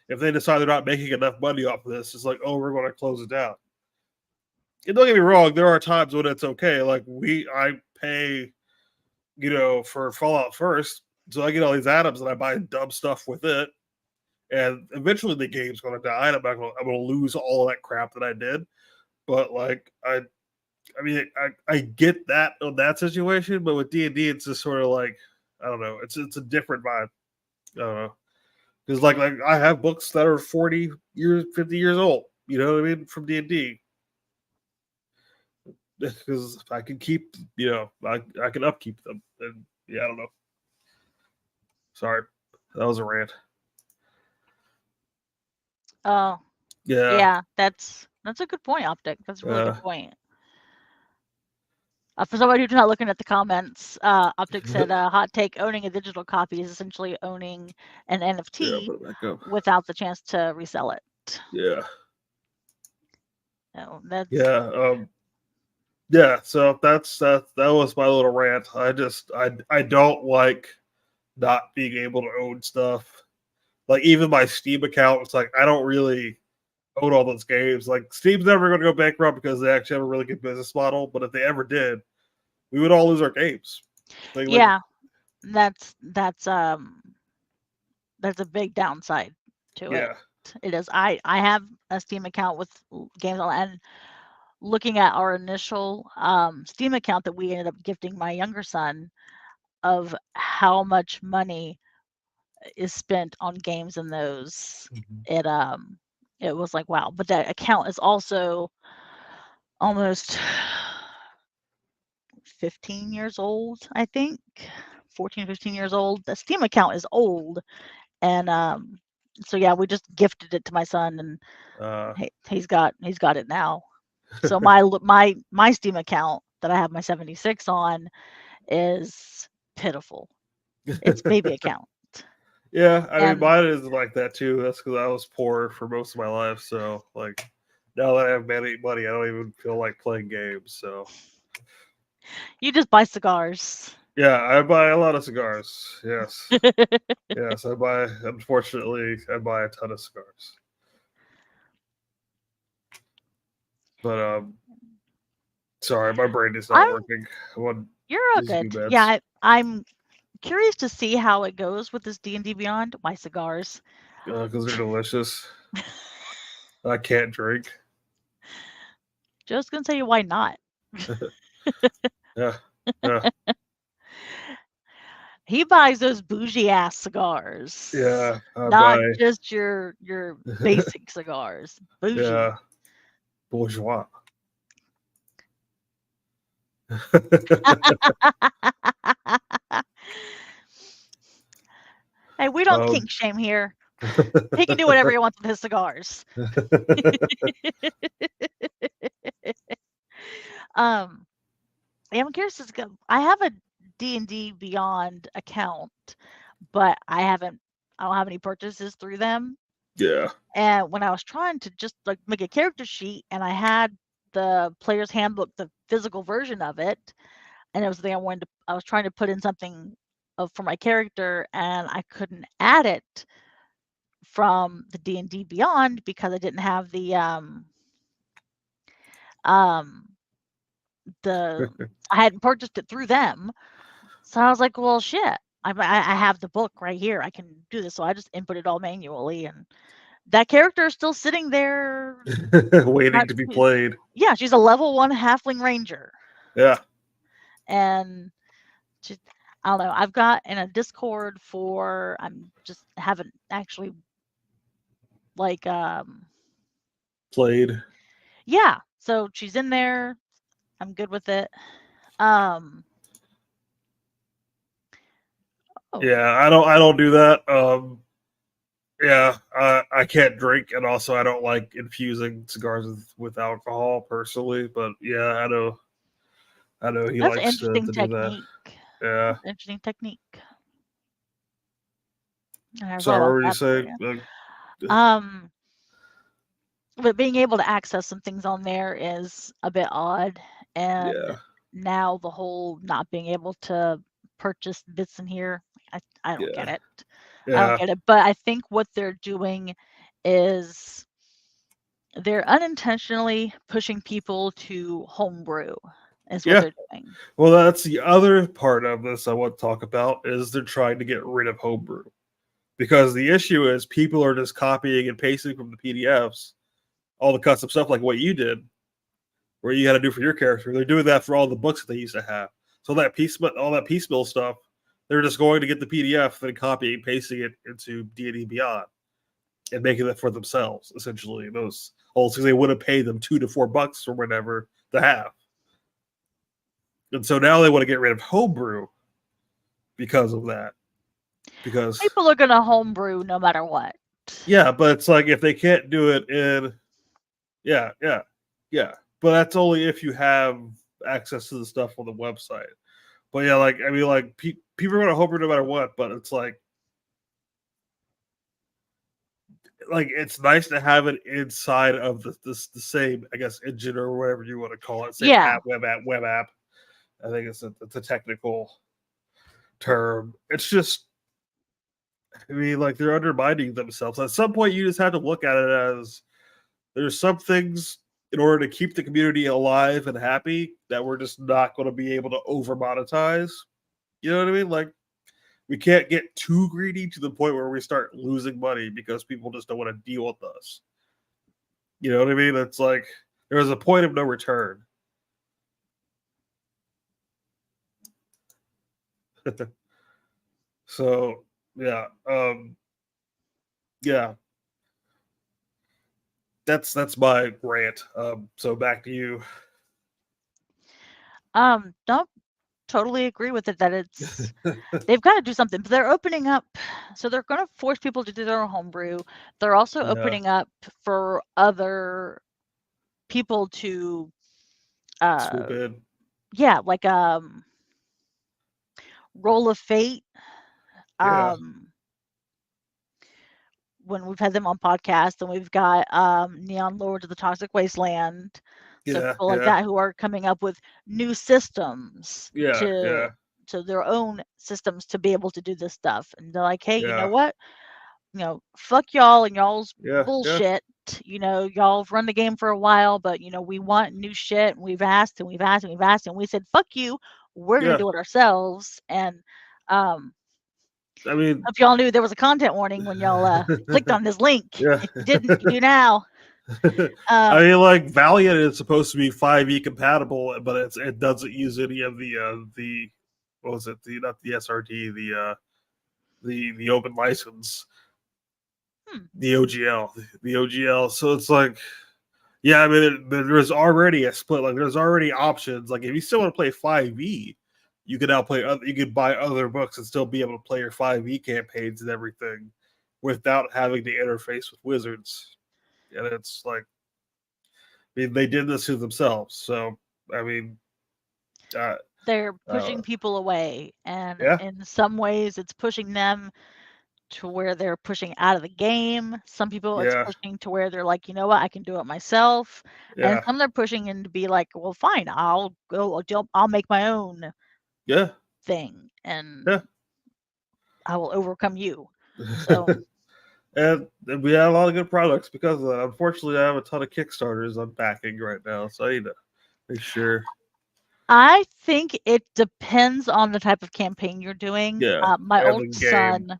if they decide they're not making enough money off of this, it's like, oh, we're going to close it down. And don't get me wrong, there are times when it's okay. Like I pay for Fallout first. So I get all these atoms and I buy dumb stuff with it. And eventually the game's gonna die. And I'm gonna lose all that crap that I did. But like I get that on that situation, but with D&D it's just sort of like I don't know, it's a different vibe. I don't know. Because like I have books that are 40 years, 50 years old, you know what I mean, from D&D. Because I can keep, I can upkeep them. And yeah, I don't know. Sorry. That was a rant. Oh, Yeah. yeah, that's a good point, Optic. That's a really good point. For somebody who's not looking at the comments, Optic said, hot take, owning a digital copy is essentially owning an Yeah, NFT put it back up. without the chance to resell it. Yeah. No, that's Yeah. Yeah, so that was my little rant. I don't like not being able to own stuff. Like even my Steam account, it's like I don't really own all those games. Like Steam's never going to go bankrupt because they actually have a really good business model. But if they ever did, we would all lose our games. Like Yeah, that's that's a big downside to it. yeah, It is. I have a Steam account with games on, and looking at our initial Steam account that we ended up gifting my younger son, of how much money is spent on games in those, it it was like wow. But that account is also almost 15 years old, I think. 14, 15 years old. The Steam account is old. And so yeah, we just gifted it to my son, and uh, he's got it now. So my Steam account that I have my 76 on is pitiful. It's baby account. yeah. I mean, And mine is like that too. That's because I was poor for most of my life. So like now that I have money, I don't even feel like playing games. So you just buy cigars. yeah, I buy a lot of cigars. Yes, yes, I buy. Unfortunately, I buy a ton of cigars. But sorry, my brain is not I'm working. I want You're all these new good. Yeah, beds I'm curious to see how it goes with this D&D Beyond. My cigars. because they're delicious. I can't drink. Just gonna tell you why not. Yeah, yeah, He buys those bougie ass cigars, yeah. I not buy. just your basic cigars. Bougie. Yeah, bourgeois. Hey, we don't um, kink shame here. He can do whatever he wants with his cigars. um, yeah, I'm curious to go. I have a D&D Beyond account, but I don't have any purchases through them. yeah, And when I was trying to just like make a character sheet, and I had the player's handbook, the physical version of it, and it was the thing I was trying to put in something for my character, and I couldn't add it from the D&D Beyond because I didn't have um the I hadn't purchased it through them. So I was like, well, shit. I have the book right here. I can do this. So I just input it all manually, and that character is still sitting there. waiting to be played. Yeah, she's a level 1 halfling ranger, Yeah, and she, I don't know. I've got in a Discord for I'm just haven't actually like played. yeah. So she's in there. I'm good with it. Um oh, Yeah, I don't do that. Yeah, I can't drink, and also I don't like infusing cigars with alcohol personally. But yeah, I know he that's an likes interesting to do that. technique. Yeah. That's an interesting technique. I never thought Sorry, what about were you that before. saying? Yeah. Um but being able to access some things on there is a bit odd, and Yeah, now the whole not being able to purchase bits in here, I don't get yeah, it. I don't yeah, get it. But I think what they're doing is they're unintentionally pushing people to homebrew is what yeah. they're doing. Well, that's the other part of this I want to talk about is they're trying to get rid of homebrew because the issue is people are just copying and pasting from the PDFs all the custom stuff like what you did, where you had to do for your character. They're doing that for all the books that they used to have. So all that piecemeal stuff, they're just going to get the PDF and copying and pasting it into D&D Beyond and making it for themselves. Essentially, those also they would have paid them $2 to $4 or whatever to have. And so now they want to get rid of homebrew because of that. Because People are gonna homebrew no matter what. yeah, but it's like if they can't do it in yeah, yeah, yeah. But that's only if you have access to the stuff on the website. But yeah, like I mean, like people are gonna homebrew no matter what. But it's like like it's nice to have it inside of the same, I guess, engine or whatever you want to call it, same Yeah. app, web app. I think it's a technical term. It's just, I mean, like they're undermining themselves. At some point, you just have to look at it as there's some things in order to keep the community alive and happy that we're just not going to be able to over monetize. You know what I mean? Like we can't get too greedy to the point where we start losing money because people just don't want to deal with us. You know what I mean? It's like there's a point of no return. So yeah, yeah, that's my rant. So back to you. Don't totally agree with it that it's they've got to do something. But they're opening up, so they're going to force people to do their own homebrew. They're also Yeah, opening up for other people to, swoop in. yeah, like Roll of Fate. Yeah, Um, when we've had them on podcast, and we've got Neon Lords of the Toxic Wasteland. So yeah, people like yeah, that who are coming up with new systems yeah, yeah, to their own systems to be able to do this stuff. And they're like, hey, you know yeah, what? Fuck y'all and y'all's yeah, yeah, bullshit. Y'all have run the game for a while, but we want new shit, and we've asked and we've asked and we've asked, and we said, fuck you, we're gonna yeah. do it ourselves. And um I mean, if y'all knew there was a content warning when y'all clicked on this link. yeah. If you didn't, you do now. I Um mean, like Valiant is supposed to be 5e compatible, but it doesn't use any of the what was it, the not the SRT, the open license, hmm, the OGL. So it's like, yeah, I mean, there's already a split. Like, there's already options. Like, if you still want to play 5e, you can now play. You could buy other books and still be able to play your 5e campaigns and everything without having to interface with wizards. And it's like, I mean, they did this to themselves. So, I mean, uh, they're uh, pushing people away, and yeah, in some ways it's pushing them to where they're pushing out of the game. Some people it's yeah, pushing to where they're like, you know what, I can do it myself. And yeah, some they're pushing in to be like, well, fine, I'll make my own yeah, thing, yeah. and I will overcome you. So And we had a lot of good products because of that. Unfortunately, I have a ton of Kickstarters I'm backing right now, so I need to make sure. I think it depends on the type of campaign you're doing. Yeah, My and the oldest game. son,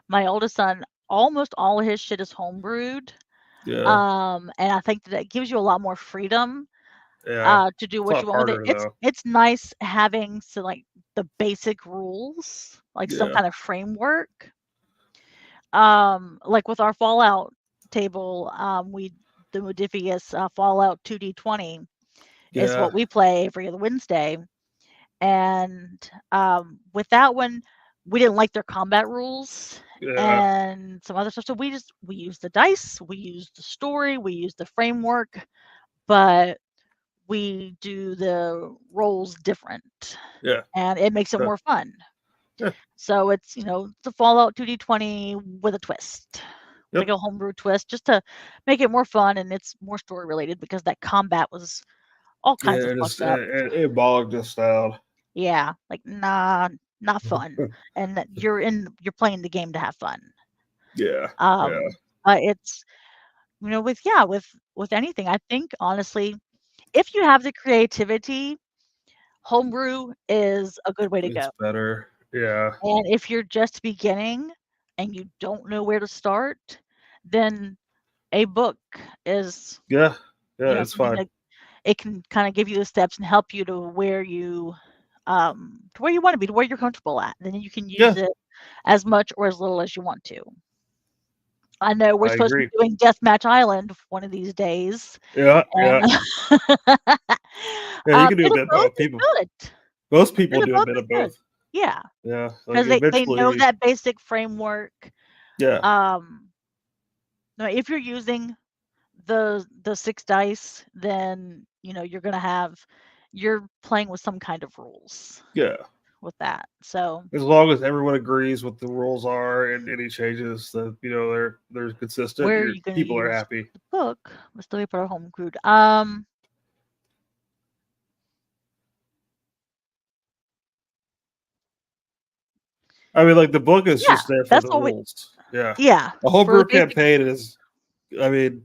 my oldest son, almost all of his shit is homebrewed. Yeah, And I think that it gives you a lot more freedom yeah. to do It's a what lot you want with it. harder It's though. it's nice having like the basic rules, like some Yeah, kind of framework. Like with our Fallout table, we the Modifius Fallout 2D20 is yeah, what we play every other Wednesday. And with that one, we didn't like their combat rules yeah, and some other stuff. So we use the dice, we use the story, we use the framework, but we do the roles different, yeah, and it makes it yeah, more fun. yeah. So it's the Fallout 2D20 with a twist, like Yep. a homebrew twist, just to make it more fun, and it's more story related because that combat was all kinds Yeah, of it just fucked up. it bogged us down. Yeah, like nah, not fun. And that you're playing the game to have fun. Yeah, yeah, Um, it's with with anything. I think honestly, if you have the creativity, homebrew is a good way to it's go. better. Yeah, And if you're just beginning and you don't know where to start, then a book is, yeah, yeah. It's something fine. that it can kind of give you the steps and help you to where you want to be, to where you're comfortable at. Then you can use Yeah, it as much or as little as you want to. I know we're I supposed to be agree. doing Deathmatch Island one of these days, Yeah, and yeah, yeah. You can do a it'll bit both both. be People, good. most people It'll do a both bit be of good. both. Yeah, Yeah, like because they know eventually. that basic framework. Yeah, Um, now if you're using the 6 dice, then, you're gonna have you're playing with some kind of rules. yeah, with that. So As long as everyone agrees what the rules are and any changes that they're consistent, where are your you going to people are use happy. the book? Let's still put our home crude. I mean, like the book is Yeah, just there for that's the what we. rules. Yeah, Yeah, a for the homebrew basic. campaign is. I mean,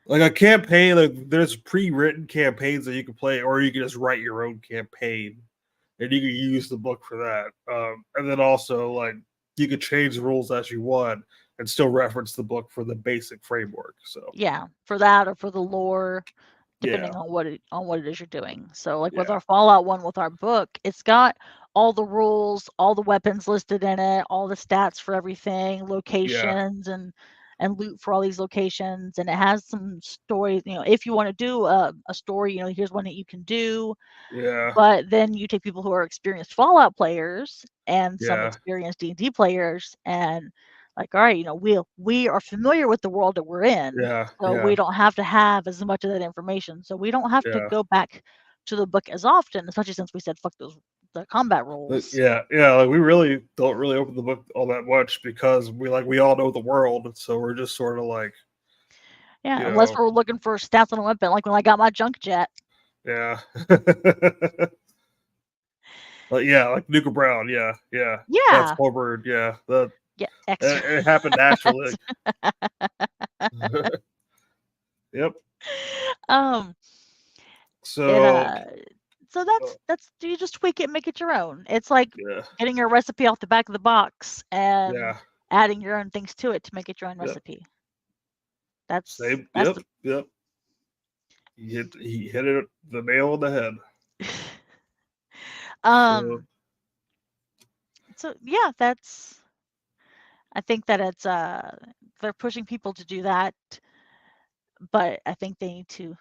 like a campaign, like there's pre-written campaigns that you can play, or you can just write your own campaign, and you can use the book for that. And then also like you can change the rules as you want, and still reference the book for the basic framework. So Yeah, for that or for the lore, yeah, depending on what it is you're doing. So like with yeah, our Fallout one with our book, it's got all the rules, all the weapons listed in it, all the stats for everything, yeah, locations and loot for all these locations, and it has some stories. If you want to do a story, here's one that you can do. yeah, But then you take people who are experienced Fallout players and some yeah, experienced D&D players, and like, all right, we are familiar with the world that we're in, yeah, so yeah, we don't have to have as much of that information. So we don't have to yeah. go back to the book as often, especially since we said fuck the combat rules. Yeah, yeah, like we really don't really open the book all that much because we all know the world, so we're just sort of like, Yeah, you unless know, we're looking for stats on a weapon, like when I got my junk jet. yeah. Like yeah, like Nuka Brown, yeah, yeah. That's Yeah, Hubbard, yeah. That yeah, extra. it happened naturally. Yep. um, it So So uh, that's you just tweak it, make it your own. It's like yeah, getting a recipe off the back of the box and yeah, adding your own things to it to make it your own yep. recipe. That's Same, that's yep, the yep. He hit it the nail on the head. So um so yeah, that's I think that it's they're pushing people to do that, but I think they need to.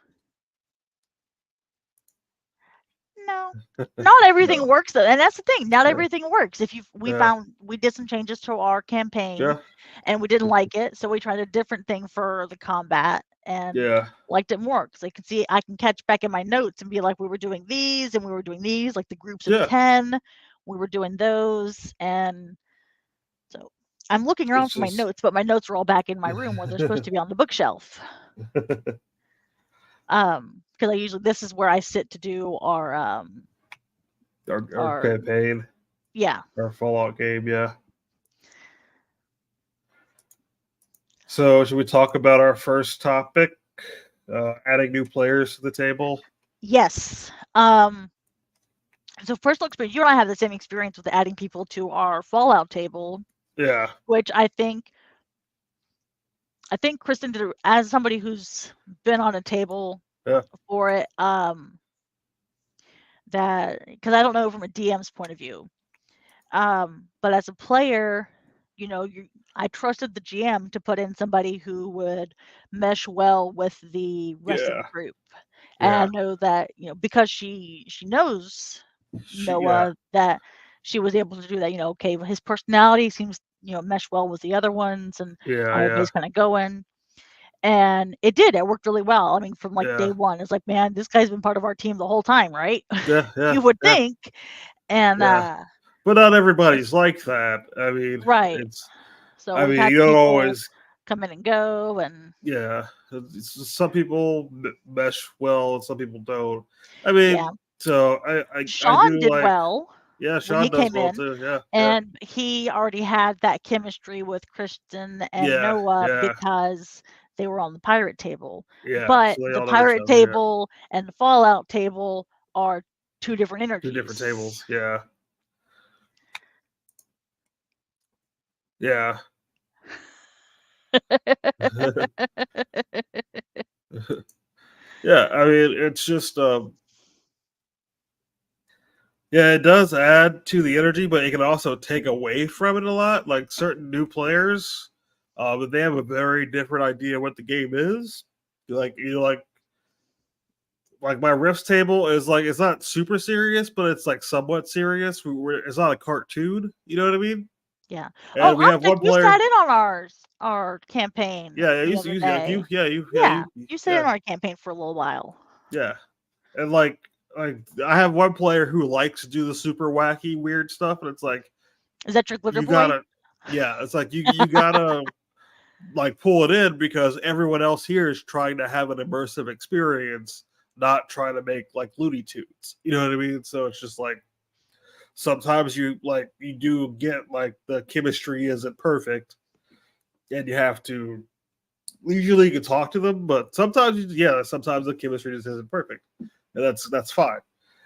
No. Not everything no, works though, and that's the thing, not yeah, everything works. If yeah, we did some changes to our campaign yeah, and we didn't like it, so we tried a different thing for the combat and yeah, liked it more because I can catch back in my notes and be like, we were doing these and we were doing these, like the groups of yeah. 10, we were doing those, and so I'm looking around It's for my just notes, but my notes are all back in my room where they're supposed to be on the bookshelf. Because I usually this is where I sit to do our our campaign, yeah. our Fallout game, yeah. So should we talk about our first topic? Adding new players to the table. Yes. So personal experience, you and I have the same experience with adding people to our Fallout table, Yeah, which I think Kristen did as somebody who's been on a table yeah, for it, that because I don't know from a DM's point of view, but as a player, I trusted the GM to put in somebody who would mesh well with the rest of yeah, the group. And I yeah. know that, because she knows Yeah, Noah, that she was able to do that. Okay, well, his personality seems, mesh well with the other ones, and yeah, yeah, everybody's kind of going. And it did. It worked really well. I mean, from like day yeah, one, it's like, man, this guy's been part of our team the whole time, right? yeah, yeah, You would yeah, think. And yeah. But not but everybody's like that. I mean, right. it's. So I we've mean, had you don't people always. come in and go, and Yeah, it's just some people mesh well and some people don't. I mean, yeah, so I Sean do did like. well Yeah, when Sean he does came well in, too. Yeah, yeah, and he already had that chemistry with Kristen and yeah, Noah yeah, because they were on the pirate table. yeah. But So they the all know each pirate other. Yeah, table and the Fallout table are two different two different energies. tables. Yeah, yeah. Yeah, I mean, it's just yeah, it does add to the energy, but it can also take away from it a lot. Like certain new players, but they have a very different idea what the game is. Like my riffs table is like it's not super serious, but it's like somewhat serious. It's not a cartoon. You know what I mean? Yeah. Oh, And we have Optic, one you sat player. in on our campaign Yeah, the you, other you, like day. you, yeah, you, yeah, Yeah, you, you sat yeah, in our campaign for a little while. yeah, and like like I have one player who likes to do the super wacky weird stuff, and it's like Is that your glitter you boy? gotta, yeah, it's like you gotta like pull it in because everyone else here is trying to have an immersive experience, not trying to make like Looney Tunes. You know what I mean? So it's just like sometimes you do get like the chemistry isn't perfect, and you have to usually you can talk to them, but sometimes sometimes the chemistry just isn't perfect, and that's fine.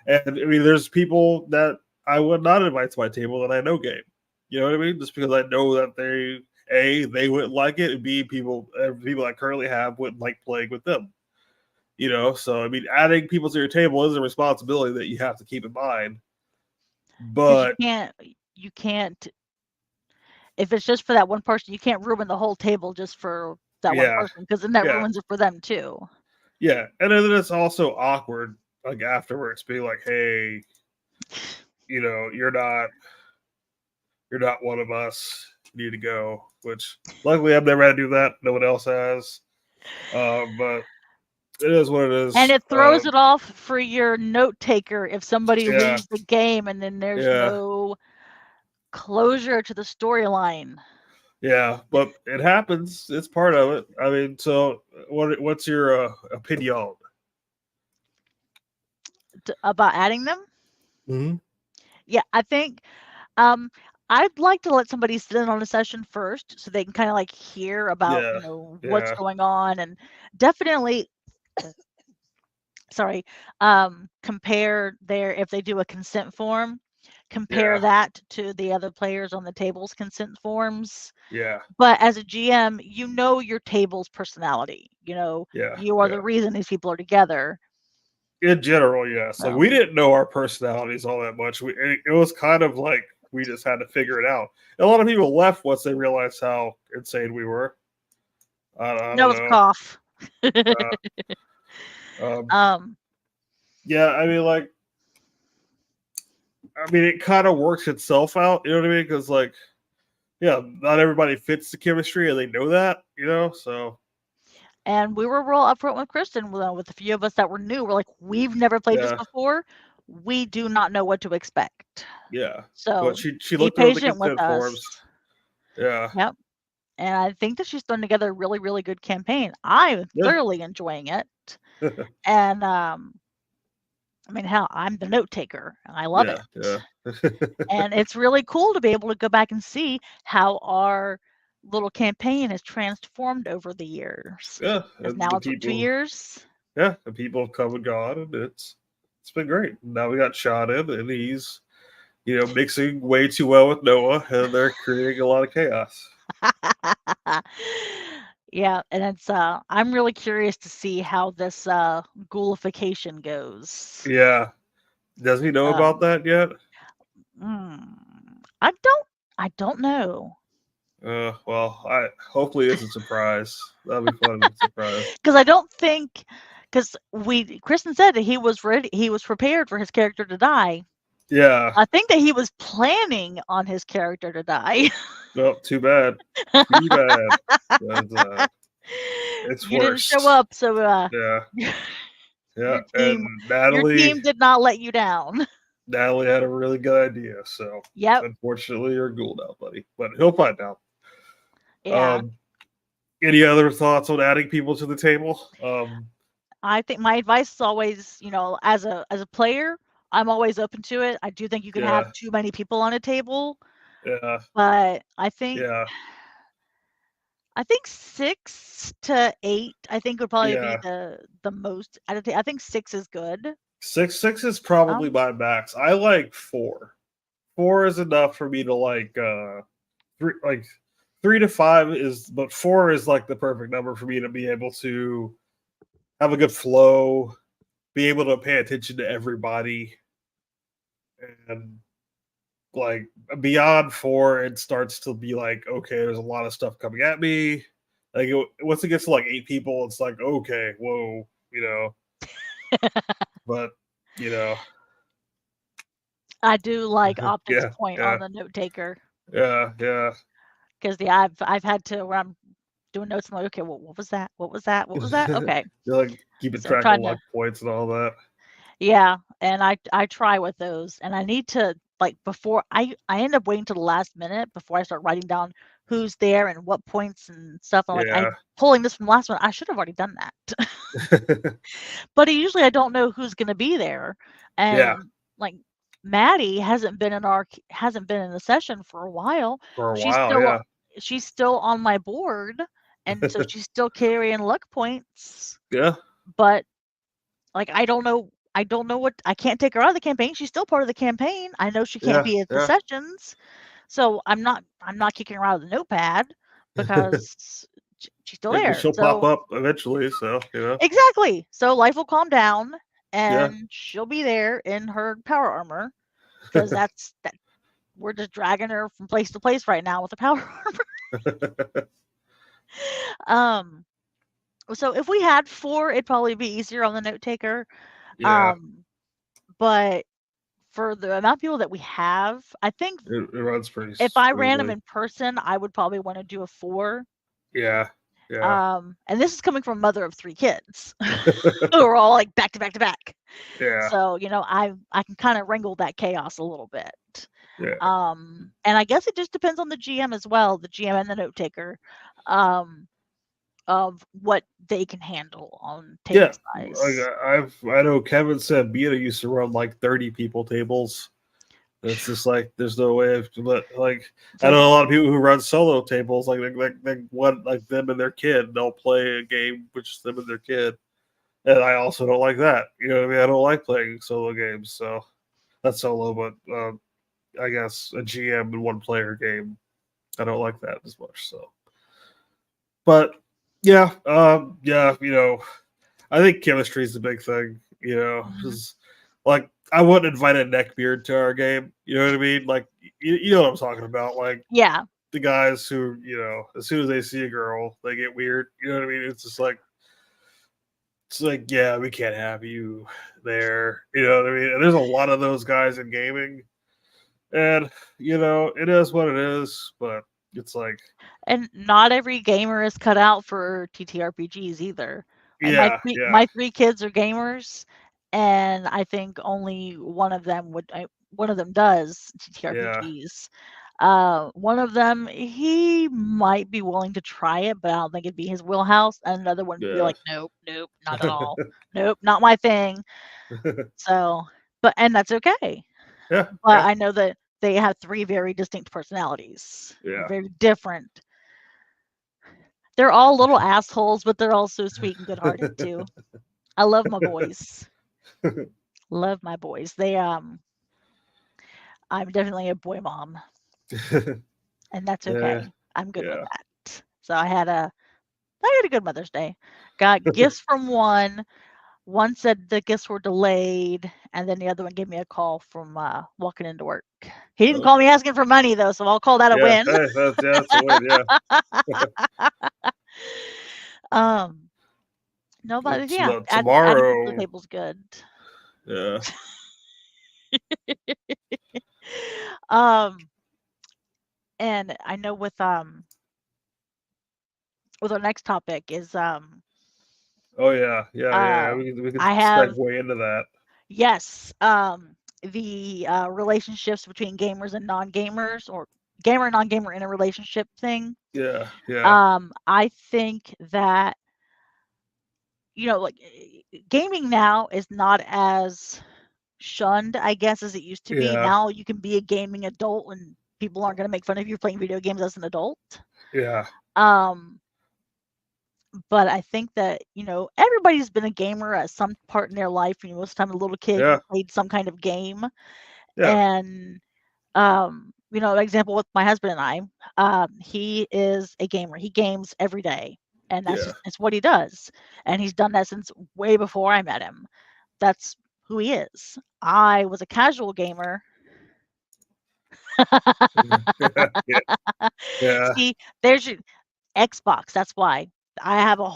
And I mean, there's people that I would not invite to my table that I know game. You know what I mean? Just because I know that they wouldn't like it, and b people I currently have wouldn't like playing with them. You know, so I mean, adding people to your table is a responsibility that you have to keep in mind. Because But you can't, if it's just for that one person, you can't ruin the whole table just for that one yeah, person, because then that yeah, ruins it for them too. yeah, and then it's also awkward like afterwards, being like, hey, you know, you're not one of us. You need to go. Which luckily I've never had to do that. No one else has. But it is what it And is. it throws it off for your note taker if somebody Yeah, leaves the game and then there's yeah, no closure to the storyline. yeah. But it happens. It's part of it. I mean, so what's your opinion? About adding them. Mm-hmm. Yeah, I think um, I'd like to let somebody sit in on a session first so they can kind of like hear about, Yeah, what's yeah, going on, and definitely, sorry, compare their, if they do a consent form, compare yeah, that to the other players on the table's consent forms. yeah, But as a GM, your table's personality. yeah, You are yeah. the reason these people are together. In general, yes. Like we So, didn't know our personalities all that much. It was kind of like we just had to figure it out. And a lot of people left once they realized how insane we were. I that don't was a know. cough. Uh, um, um, yeah, I mean, it kind of works itself out. You know what I mean? Because like, yeah, not everybody fits the chemistry, and they know that. You know, so and we were real upfront with Kristen, with a few of us that were new. We're like, we've never played this yeah, before. We do not know what to expect. yeah. But So she be looked over the patient with consent us. forms. Yeah, Yep. And I think that she's thrown together a really, really good campaign. I'm yeah, thoroughly enjoying it. And I mean, hell, I'm the note taker and I love yeah, it. yeah, And it's really cool to be able to go back and see how our little campaign has transformed over the years. yeah. Because And now the it's what, 2 people years? yeah, and people have come and gone, and it's been great. Now we got shot in, and he's mixing way too well with Noah, and they're creating a lot of chaos. Yeah, and it's I'm really curious to see how this ghoulification goes. Yeah, does he know about Um, that yet? mm, I don't know. Well, I hopefully it's a surprise. That'll be fun if it's a surprise. Because I don't think, because Kristen said that he was ready, he was prepared for his character to die. Yeah. I think that he was planning on his character to die. No, too bad. Too bad. But, it's You didn't worse. show up, so Yeah. Yeah. your And team your team did not let you down. Natalie had a really good idea. So Yep. unfortunately, you're Gould out, buddy. But he'll find out. Yeah. Um, any other thoughts on adding people to the table? I think my advice is always, as a player, I'm always open to it. I do think you can have Yeah. too many people on a table, Yeah. but I think Yeah. 6 to 8, I think would probably be Yeah. the most. I think 6 is good. Six is probably Um, my max. I like four. Four is enough for me to like three like 3 to 5 is but four is like the perfect number for me to be able to have a good flow, be able to pay attention to everybody, and like beyond four, it starts to be like, okay, there's a lot of stuff coming at me. Like once it gets to like 8 people, it's like, okay, whoa, but you know, I do like Optic's yeah, point on yeah, the note taker, yeah, yeah. because I've had to, when I'm doing notes, I'm like, okay, well, what was that? What was that? What was that? Okay, You like keeping so I'm track of trying to, luck points and all that. yeah. and I try with those, and I need to like before I end up waiting to the last minute before I start writing down who's there and what points and stuff. I'm like, I Yeah. pulling this from the last one. I should have already done that. But usually I don't know who's going to be there, Yeah. and like Maddie hasn't been in the session for a while. For a She's while. still Yeah. she's still on my board, and so she's still carrying luck points. Yeah. But like I don't know what I can't take her out of the campaign. She's still part of the campaign. I know she can't Yeah. be at the Yeah. sessions, so I'm not kicking her out of the notepad because she's still there. She'll pop So up eventually. So exactly. So life will calm down Yeah. and she'll be there in her power armor because that we're just dragging her from place to place right now with the power armor. um so if we had 4, it'd probably be easier on the note taker. Yeah. But for the amount of people that we have, I think It runs pretty if I ran them smoothly. in person, I would probably want to do a 4. Yeah. Yeah. And this is coming from a mother of 3 kids who are all like back to back to back. Yeah. So, I can kind of wrangle that chaos a little bit. Yeah. And I guess it just depends on the GM as well, the GM and the note taker, of what they can handle on table Like size. I know Kevin said Beta used to run like 30 people tables. It's just like there's no way of like I know a lot of people who run solo tables like one like them and their kid, they'll play a game with just them and their kid. And I also don't like that. You know what I mean? I don't like playing solo games, so that's solo, but I guess a GM and one player game, I don't like that as much. So, but yeah, I think chemistry is the big thing. Because like I wouldn't invite a neckbeard to our game. You know what I mean? Like you know what I'm talking about? Like Yeah. the guys who as soon as they see a girl, they get weird. You know what I mean? It's like, yeah, we can't have you there. You know what I mean? And there's a lot of those guys in gaming. And, it is what it is, but it's like, And not every gamer is cut out for TTRPGs either. Like yeah. my 3 kids are gamers, and I think only one of them does Yeah. TTRPGs. One of them, he might be willing to try it, but I don't think it'd be his wheelhouse. And another one would be Yeah. like, nope, not at all. Nope, not my thing. So, and that's okay. Yeah. But I know that they have 3 very distinct personalities. Yeah. Very different. They're all little assholes, but they're all so sweet and good-hearted too. I love my boys. Love my boys. I'm definitely a boy mom, and that's okay. I'm good with that. So I had a good Mother's Day. Got gifts from one. One said the gifts were delayed, and then the other one gave me a call from walking into work. He didn't call me asking for money though, so I'll call that a win. Hey, that's a win. Yeah. No, but Tomorrow. adding to the table's good. Yeah. And I know with our next topic is Oh yeah. We can segue into that. Yes. The relationships between gamers and non-gamers, or gamer and non-gamer in a relationship thing. Yeah. I think that like gaming now is not as shunned, I guess, as it used to be. Now you can be a gaming adult and people aren't going to make fun of you playing video games as an adult. Yeah. But I think that everybody's been a gamer at some part in their life. Most of the time, a little kid played some kind of game. And an example with my husband and I, he is a gamer. He games every day, and it's what he does. And he's done that since way before I met him. That's who he is. I was a casual gamer. See, there's your Xbox. That's why I have a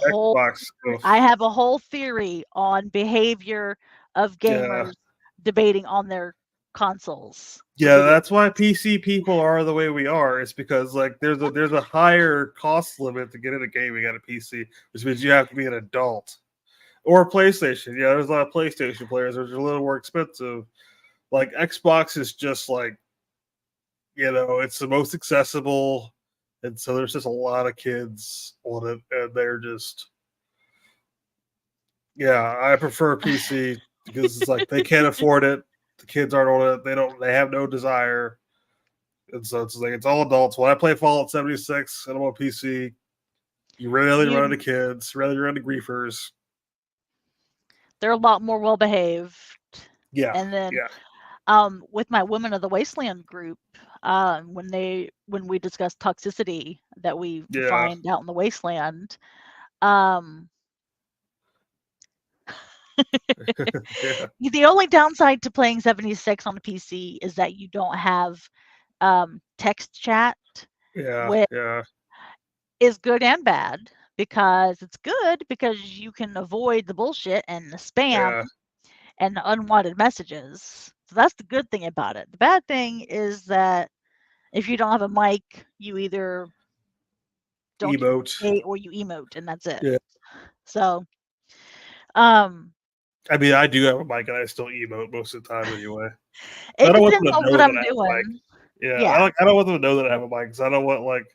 whole theory on behavior of gamers debating on their consoles. Yeah, that's why PC people are the way we are. It's because like there's a higher cost limit to get into gaming at a PC, which means you have to be an adult. or PlayStation. Yeah, there's a lot of PlayStation players, which are a little more expensive. Like Xbox is just like, it's the most accessible, and so there's just a lot of kids on it, and they're just, yeah, I prefer PC because it's like they can't afford it. The kids aren't on it. They have no desire, and so it's like it's all adults. When I play Fallout 76 and I'm on PC, you rarely run into You, kids, rarely run into griefers. they're a lot more well behaved. Yeah, And then yeah, with my Women of the Wasteland group, when we discussed toxicity that we yeah, find out in the wasteland, um, yeah, the only downside to playing 76 on a PC is that you don't have text chat, yeah, which yeah, is good and bad because it's good because you can avoid the bullshit and the spam yeah. and the unwanted messages. So that's the good thing about it. The bad thing is that if you don't have a mic, you either don't Emote. communicate or you emote, and that's it. Yeah. So, um, I mean, I do have a mic, and I still emote most of the time anyway. I it don't want them depends to on know what that I'm I have a mic. doing. Yeah, Yeah, I don't want them to know that I have a mic because I don't want like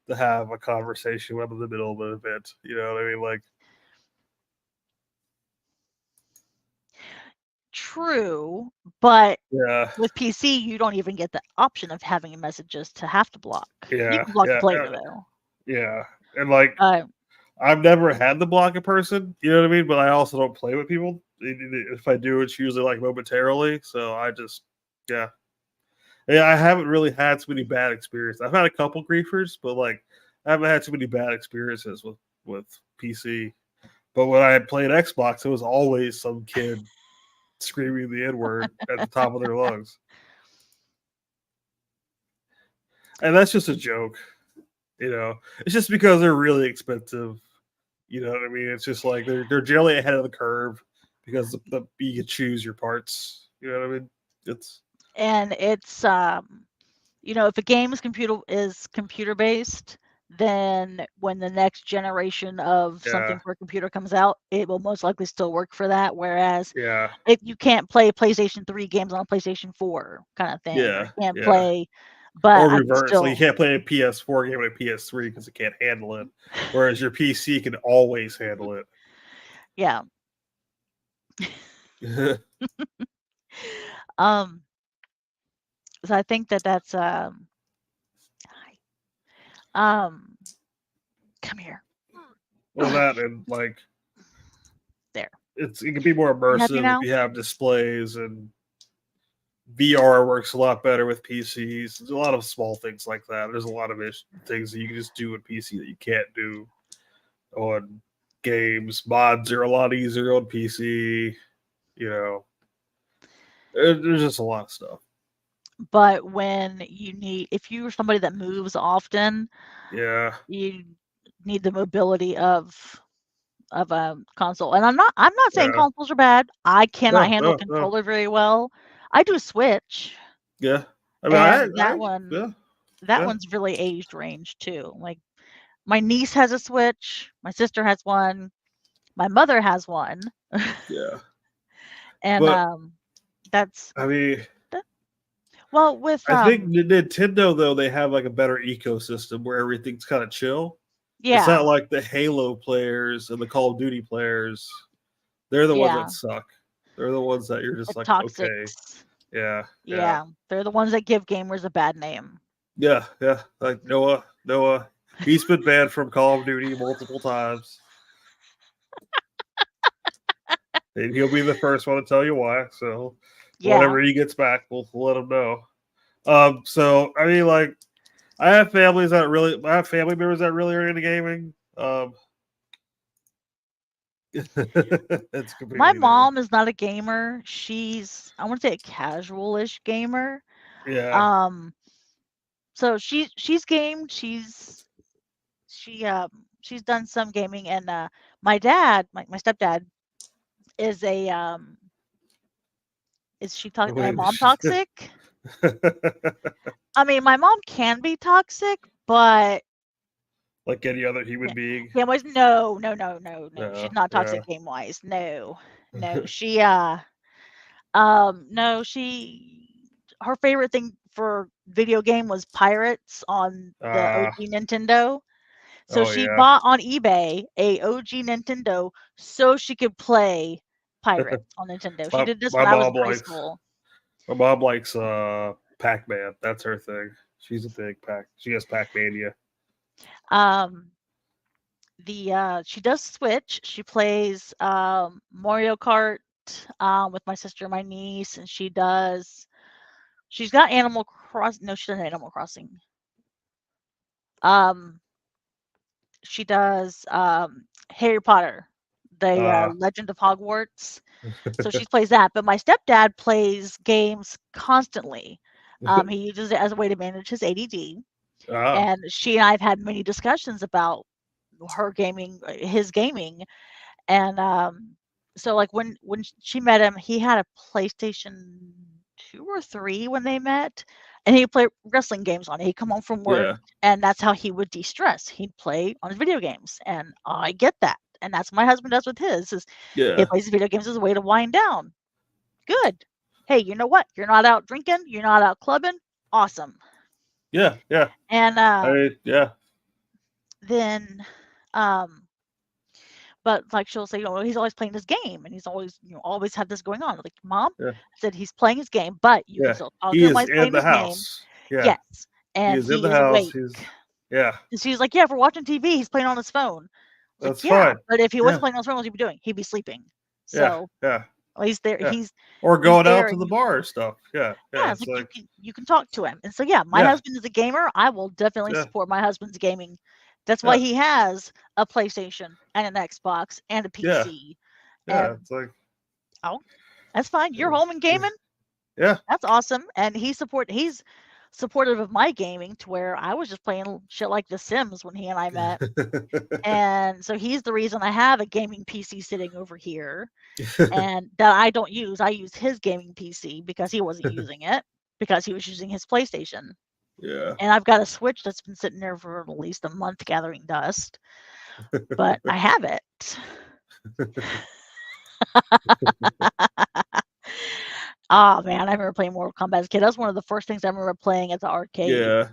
to have a conversation when I'm in the middle of an event. You know what I mean? Like, true, but yeah, with PC, you don't even get the option of having messages to have to block. You yeah, can block the yeah, player though. yeah. And like, Uh, I've never had to block a person. You know what I mean? But I also don't play with people. If I do, it's usually like momentarily. So I just, yeah, yeah. I haven't really had too many bad experiences. I've had a couple griefers, but like, I haven't had too many bad experiences with PC. But when I had played Xbox, it was always some kid screaming the N word at the top of their lungs, and that's just a joke. It's just because they're really expensive. You know what I mean? It's just like they're generally ahead of the curve because you can choose your parts. You know what I mean? It's and it's if a game is computer based, then when the next generation of yeah, something for a computer comes out, it will most likely still work for that. Whereas yeah, if you can't play PlayStation 3 games on a PlayStation 4 kind of thing, or yeah, can't yeah. play, but Or I can reverse. Like you still, can't play a PS4 game on a PS3 because it can't handle it, whereas your PC can always handle it. yeah. Um, so I think that's um, come here, Well, that and like there. it can be more You happy immersive if now? you have displays, and VR works a lot better with PCs. There's a lot of small things like that. There's a lot of things that you can just do with PC that you can't do on games. Mods are a lot easier on PC. You know, there's just a lot of stuff. But if you're somebody that moves often, Yeah, you need the mobility of a console. And I'm not saying yeah. consoles are bad. I cannot No, handle no, no. controller very well. I do Switch, Yeah. I mean, and yeah, that yeah, one's really aged range too. Like my niece has a Switch, my sister has one, my mother has one, yeah. and But that's I mean, that, well with I think Nintendo though they have like a better ecosystem where everything's kind of chill. It's yeah, not like the Halo players and the Call of Duty players. They're the ones that yeah, suck. They're the ones that you're the just like, okay, toxics. yeah, yeah, Yeah, they're the ones that give gamers a bad name. yeah, yeah. Like Noah, he's been banned from Call of Duty multiple times, and he'll be the first one to tell you why. So Yeah. whenever he gets back, we'll let him know. So I mean, like, I have family members that really are into gaming. It's My completely different. mom is not a gamer. I want to say a casual-ish gamer. Yeah. Um, so she's gamed. She she's done some gaming, and my dad, my stepdad, is a is she talk my Wait, mom toxic? I mean, my mom can be toxic, but like any other Yeah. human being. Game wise, no, no, no, no, no. Yeah, She's not yeah. toxic game wise. No, no. No, her favorite thing for video game was Pirates on the uh, OG Nintendo. So oh she yeah. bought on eBay a OG Nintendo so she could play Pirates on Nintendo. She my did this my when I was mom in high likes school. my mom likes Pac-Man. That's her thing. She's a big Pac. She has Pac-Mania. Um, she does Switch. She plays Mario Kart with my sister and my niece, and she's got Animal Crossing. No, she doesn't have Animal Crossing. Um, she does Harry Potter, the Uh, Legend of Hogwarts. So she plays that. But my stepdad plays games constantly. He uses it as a way to manage his ADD. ah, And she and I have had many discussions about her gaming, his gaming. And so like when she met him, he had a PlayStation 2 or 3 when they met, and he'd play wrestling games on it. He'd come home from work, yeah, and that's how he would de-stress. He'd play on his video games, and I get that. And that's what my husband does with his, is he yeah, plays video games as a way to wind down. Good. Hey, you know what? You're not out drinking, you're not out clubbing. Awesome. yeah, yeah. And Yeah, then um but like she'll say, he's always playing this game and he's always, always had this going on. Like, Mom, yeah, I said he's playing his game, but you can yeah. still talk He to him is while he's in playing the his game. house. Yeah, Yes. he And is in he the is house. awake. He's yeah. And she's like, yeah, if we're watching TV, he's playing on his phone. It's like, That's yeah, fine. but if he wasn't Yeah, playing on his phone, what's he be doing? He'd be sleeping. yeah, So yeah, well, he's there. yeah. He's Or he's going out there, to and the bar or stuff. Yeah, yeah. yeah, it's It's like like you can talk to him. And so yeah, my yeah, husband is a gamer. I will definitely yeah, support my husband's gaming. That's why yeah, he has a PlayStation and an Xbox and a yeah, PC. yeah. And It's like oh, that's fine. You're home and gaming. yeah. That's awesome. And he's supportive of my gaming to where I was just playing shit like The Sims when he and I met. And so he's the reason I have a gaming PC sitting over here and that I don't use. I use his gaming PC because he wasn't using it because he was using his PlayStation. Yeah. And I've got a Switch that's been sitting there for at least a month gathering dust, but I have it. Oh man, I remember playing Mortal Kombat as a kid. That was one of the first things I remember playing at the arcade. Yeah.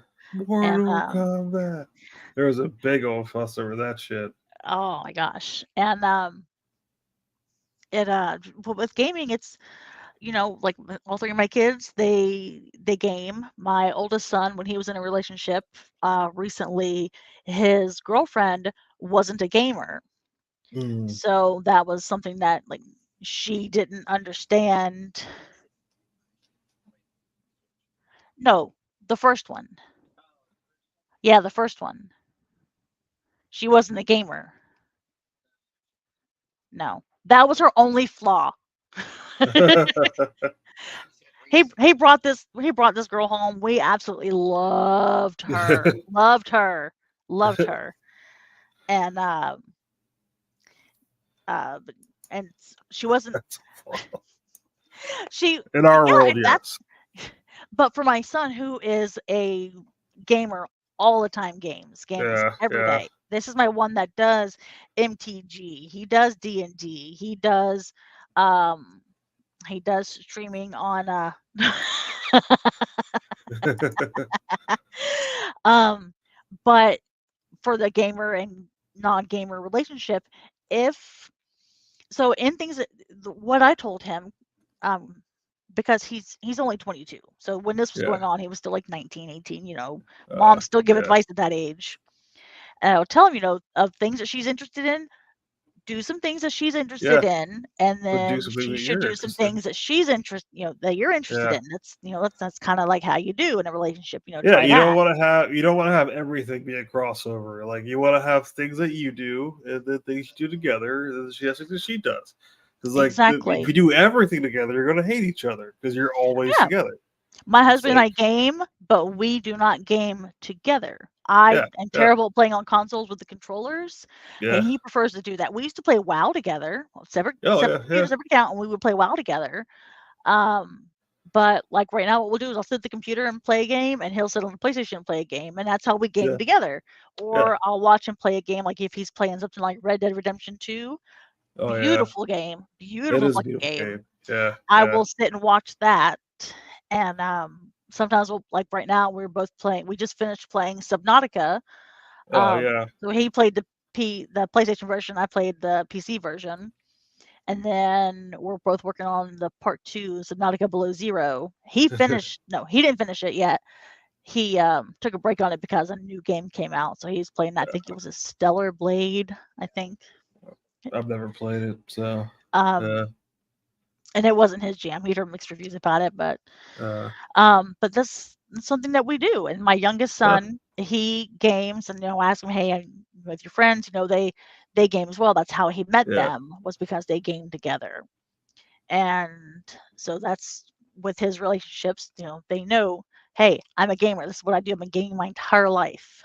And Mortal Kombat. There was a big old fuss over that shit. oh my gosh. And but with gaming, it's like all three of my kids, they game. My oldest son, when he was in a relationship recently, his girlfriend wasn't a gamer. Mm. So that was something that like she didn't understand. No, the first one. Yeah, the first one. She wasn't a gamer. No. That was her only flaw. He brought this girl home. We absolutely loved her. Loved her. Loved her. And but- and she wasn't she In our yeah, world, and that's yes. but for my son who is a gamer all the time, games Yeah, every yeah. day. This is my one that does MTG. He does D&D. Um he does streaming on um but for the gamer and non-gamer relationship, if so in things that what I told him, um because he's only 22, so when this was yeah, going on he was still like 19, 18. Moms still give yeah, advice at that age, and I would tell him, of things that she's interested in, do some things that she's interested yeah. in, and But do then something she that should you're do some interested in. things that that you're interested Yeah. in. That's kind of like how you do in a relationship. Yeah, Try that. you don't want to have everything be a crossover. Like you want to have things that you do and then things you do together, and she has things that she does. Because like if Exactly. you do everything together, you're gonna hate each other because you're always Yeah. together. My It's husband and like I game, but we do not game together. I yeah, am yeah, terrible at playing on consoles with the controllers, and yeah. he prefers to do that. We used to play WoW together, well, separate Oh separate yeah, yeah, computers, separate account, and we would play WoW together. Um, But like right now, what we'll do is I'll sit at the computer and play a game, and he'll sit on the PlayStation and play a game, and that's how we game Yeah. together. Yeah. Or I'll watch him play a game, like if he's playing something like Red Dead Redemption 2, Oh yeah. beautiful game, It beautiful is a fucking beautiful game. game. Yeah. I Yeah. will sit and watch that, and sometimes we'll like right now we're both playing. We just finished playing Subnautica. Oh yeah. So he played the PlayStation version, I played the PC version, and then we're both working on the part 2, Subnautica Below Zero. He finished. No, he didn't finish it yet. He took a break on it because a new game came out, so he's playing that. I think it was a Stellar Blade. I think. I've never played it, so Um, yeah. and it wasn't his jam. He'd heard mixed reviews about it, but Uh, that's something that we do. And my youngest yeah. son, he games, and I ask him, "Hey, with your friends, they game as well." That's how he met Yeah. them, was because they gamed together. And so that's with his relationships. They know, hey, I'm a gamer. This is what I do. I've been gaming my entire life.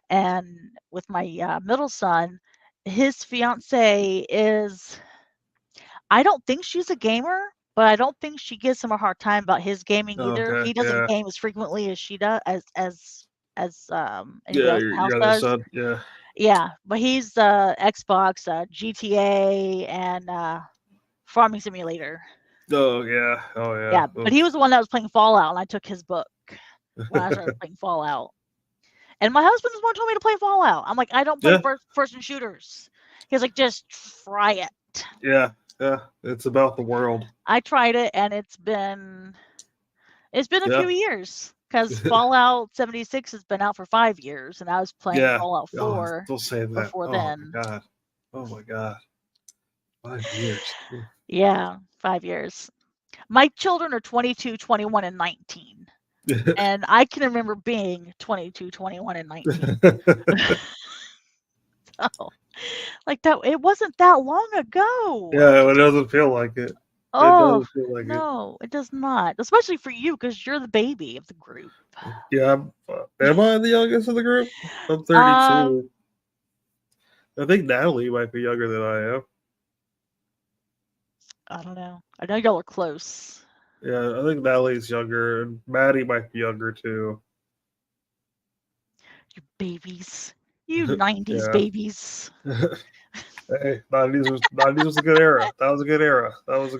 And with my middle son, his fiance is, I don't think she's a gamer, but I don't think she gives him a hard time about his gaming Oh, either. okay. He doesn't Yeah. game as frequently as she does, as anybody Yeah. else in the house Your other does. son. Yeah. Yeah, but he's Xbox, GTA, and Farming Simulator. Oh yeah. Oh yeah. Yeah, but he was the one that was playing Fallout, and I took his book when I started playing Fallout. And my husband's the one who told me to play Fallout. I'm like, I don't play Yeah. first-person shooters. He's like, just try it. Yeah. Yeah. It's about the world. I tried it, and it's been a Yeah. few years, because Fallout 76 has been out for 5 years, and I was playing Yeah. Fallout Oh, 4 don't say that. before Oh then. my god. Oh my god. 5 years. Yeah, 5 years. My children are 22, 21, and 19. And I can remember being 22, 21, and 19. So, like that, it wasn't that long ago. Yeah, it doesn't feel like it. It Oh, doesn't feel like it. no, it does not. Especially for you, because you're the baby of the group. Yeah, am I the youngest of the group? I'm Um, 32. I think Natalie might be younger than I am. I don't know. I know y'all are close. Yeah, I think Natalie's younger, and Maddie might be younger too. You babies. You 90s Yeah. babies. Hey, 90s was a good era. That was a good era. That was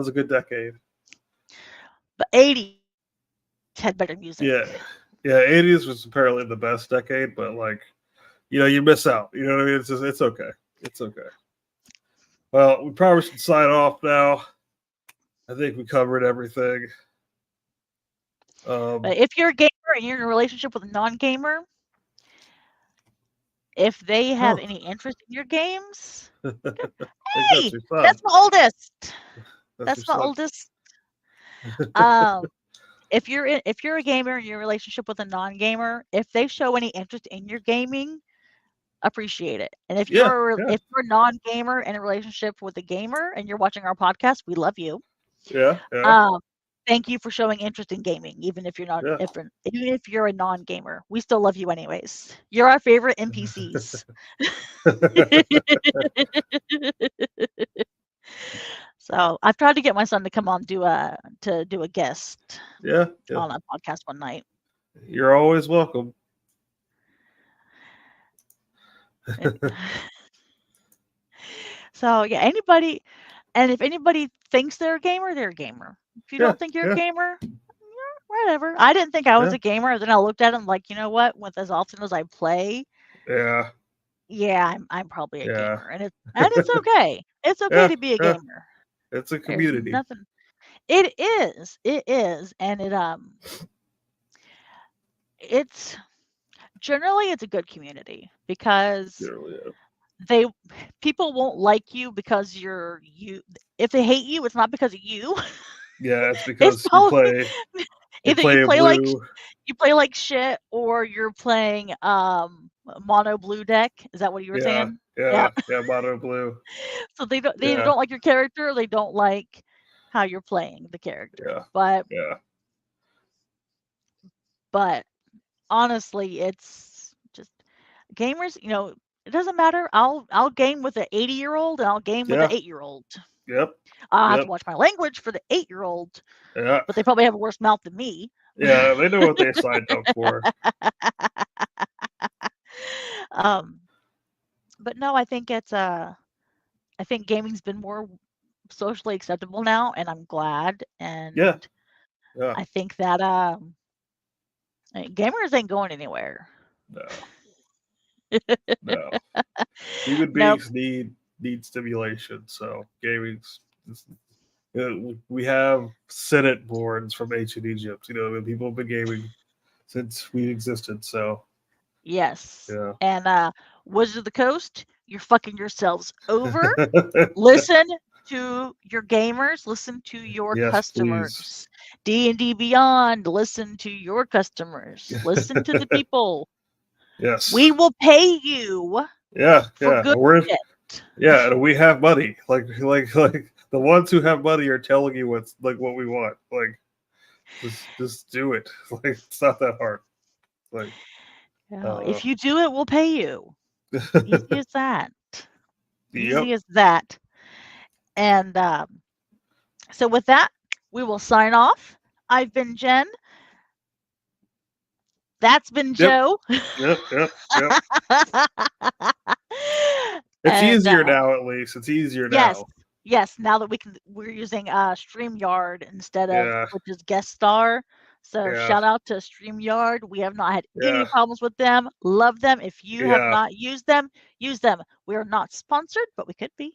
a good decade. But 80s had better music. Yeah. Yeah, 80s was apparently the best decade, but like, you miss out. You know what I mean? It's okay. It's okay. Well, we probably should sign off now. I think we covered everything. But if you're a gamer and you're in a relationship with a non-gamer, if they have Oh, any interest in your games, I think hey, that's your son. that's my oldest. That's That's your my son. oldest. Um, if you're a gamer and you're in a relationship with a non-gamer, if they show any interest in your gaming, appreciate it. And if Yeah, you're yeah, if you're a non-gamer in a relationship with a gamer and you're watching our podcast, we love you. yeah, yeah, Um, thank you for showing interest in gaming, even if you're not yeah. even if you're a non-gamer. We still love you anyways. You're our favorite NPCs. So I've tried to get my son to come on do a guest Yeah, yeah. on a podcast one night. You're always welcome. So yeah, if anybody thinks they're a gamer, they're a gamer. If you Yeah, don't think you're a yeah, gamer, whatever. I didn't think I was yeah, a gamer. Then I looked at him like, you know what? With as often as I play, yeah, yeah, I'm probably a yeah, gamer, and it's okay. It's okay yeah, to be a yeah. gamer. It's a There's community. nothing. It is, and it's generally it's a good community because Yeah. they people won't like you because you. If they hate you, it's not because of you. Yeah, it's It's because you probably play you either you play a play like blue. shit, or you're playing mono blue deck. Is that what you were Yeah, saying? Yeah. yeah, yeah, mono blue. So they either Yeah, don't like your character, or they don't like how you're playing the character. yeah, But yeah, honestly, it's just gamers. It doesn't matter. I'll game with an 80-year-old, and I'll game with an yeah, 8-year-old. Yep. I'll have to Yep. watch my language for the 8-year-old, Yeah. but they probably have a worse mouth than me. Yeah. They know what they signed up for. um, but no, I think I think gaming's been more socially acceptable now, and I'm glad. Yeah. And Yeah. I think that gamers ain't going anywhere. No. No. Human Nope. beings need stimulation. So gaming's. We have Senate boards from ancient Egypt. People have been gaming since we existed. So Yes. yeah. And Wizards of the Coast, you're fucking yourselves over. Listen to your gamers, listen to your Yes, please. customers. D&D Beyond, listen to your customers. Listen to the people. We Yes. will pay you Yeah. for Yeah. good shit. Yeah, and we have money. Like the ones who have money are telling you what we want. Like just do it. Like it's not that hard. Like uh If you do it, we'll pay you. Easy as that. yep. Easy as that. And so with that, we will sign off. I've been Jen. That's been Yep. Joe. Yep. Yep. Yep. It's And easier now, at least. It's easier yes, now. yes. Now that we're using StreamYard instead of Yeah. Twitch's guest star. So Yeah. shout out to StreamYard. We have not had any Yeah. problems with them. Love them. If you have Yeah. not used them, use them. We are not sponsored, but we could be.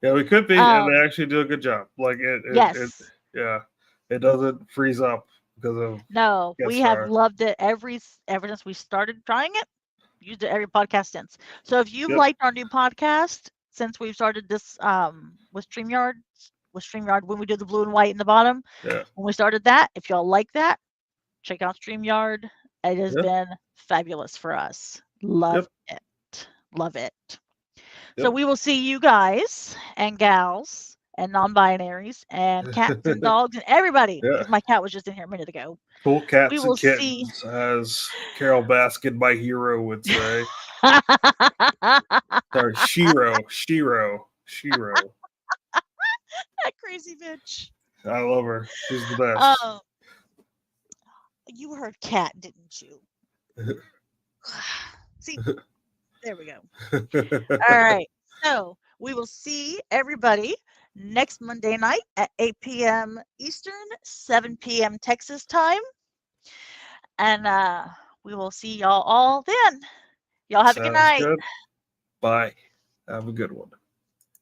Yeah, we could be, and they Um, actually do a good job. Like it yes. yeah. It doesn't freeze up because of No, guest we have star. loved it ever since we started trying it. Used it every podcast since. So if you've Yep. liked our new podcast since we've started this with StreamYard when we do the blue and white in the bottom, Yeah. when we started that, if y'all like that, check out StreamYard. It has Yeah. been fabulous for us. Love Yep. it. Love it. So Yep. we will see you guys and gals and non-binaries and cats and dogs and everybody, Yeah. because my cat was just in here a minute ago. Cool We cats and will see. kittens, as Carol Baskin, my hero, would say. That Sorry, Shiro. crazy bitch. I love her. She's the best. Um, you heard cat, didn't you? See, there we go. All right. So we will see everybody next Monday night at 8 p.m. Eastern, 7 p.m. Texas time. And we will see y'all all then. Y'all have a good Sounds night. good. Bye. Have a good one.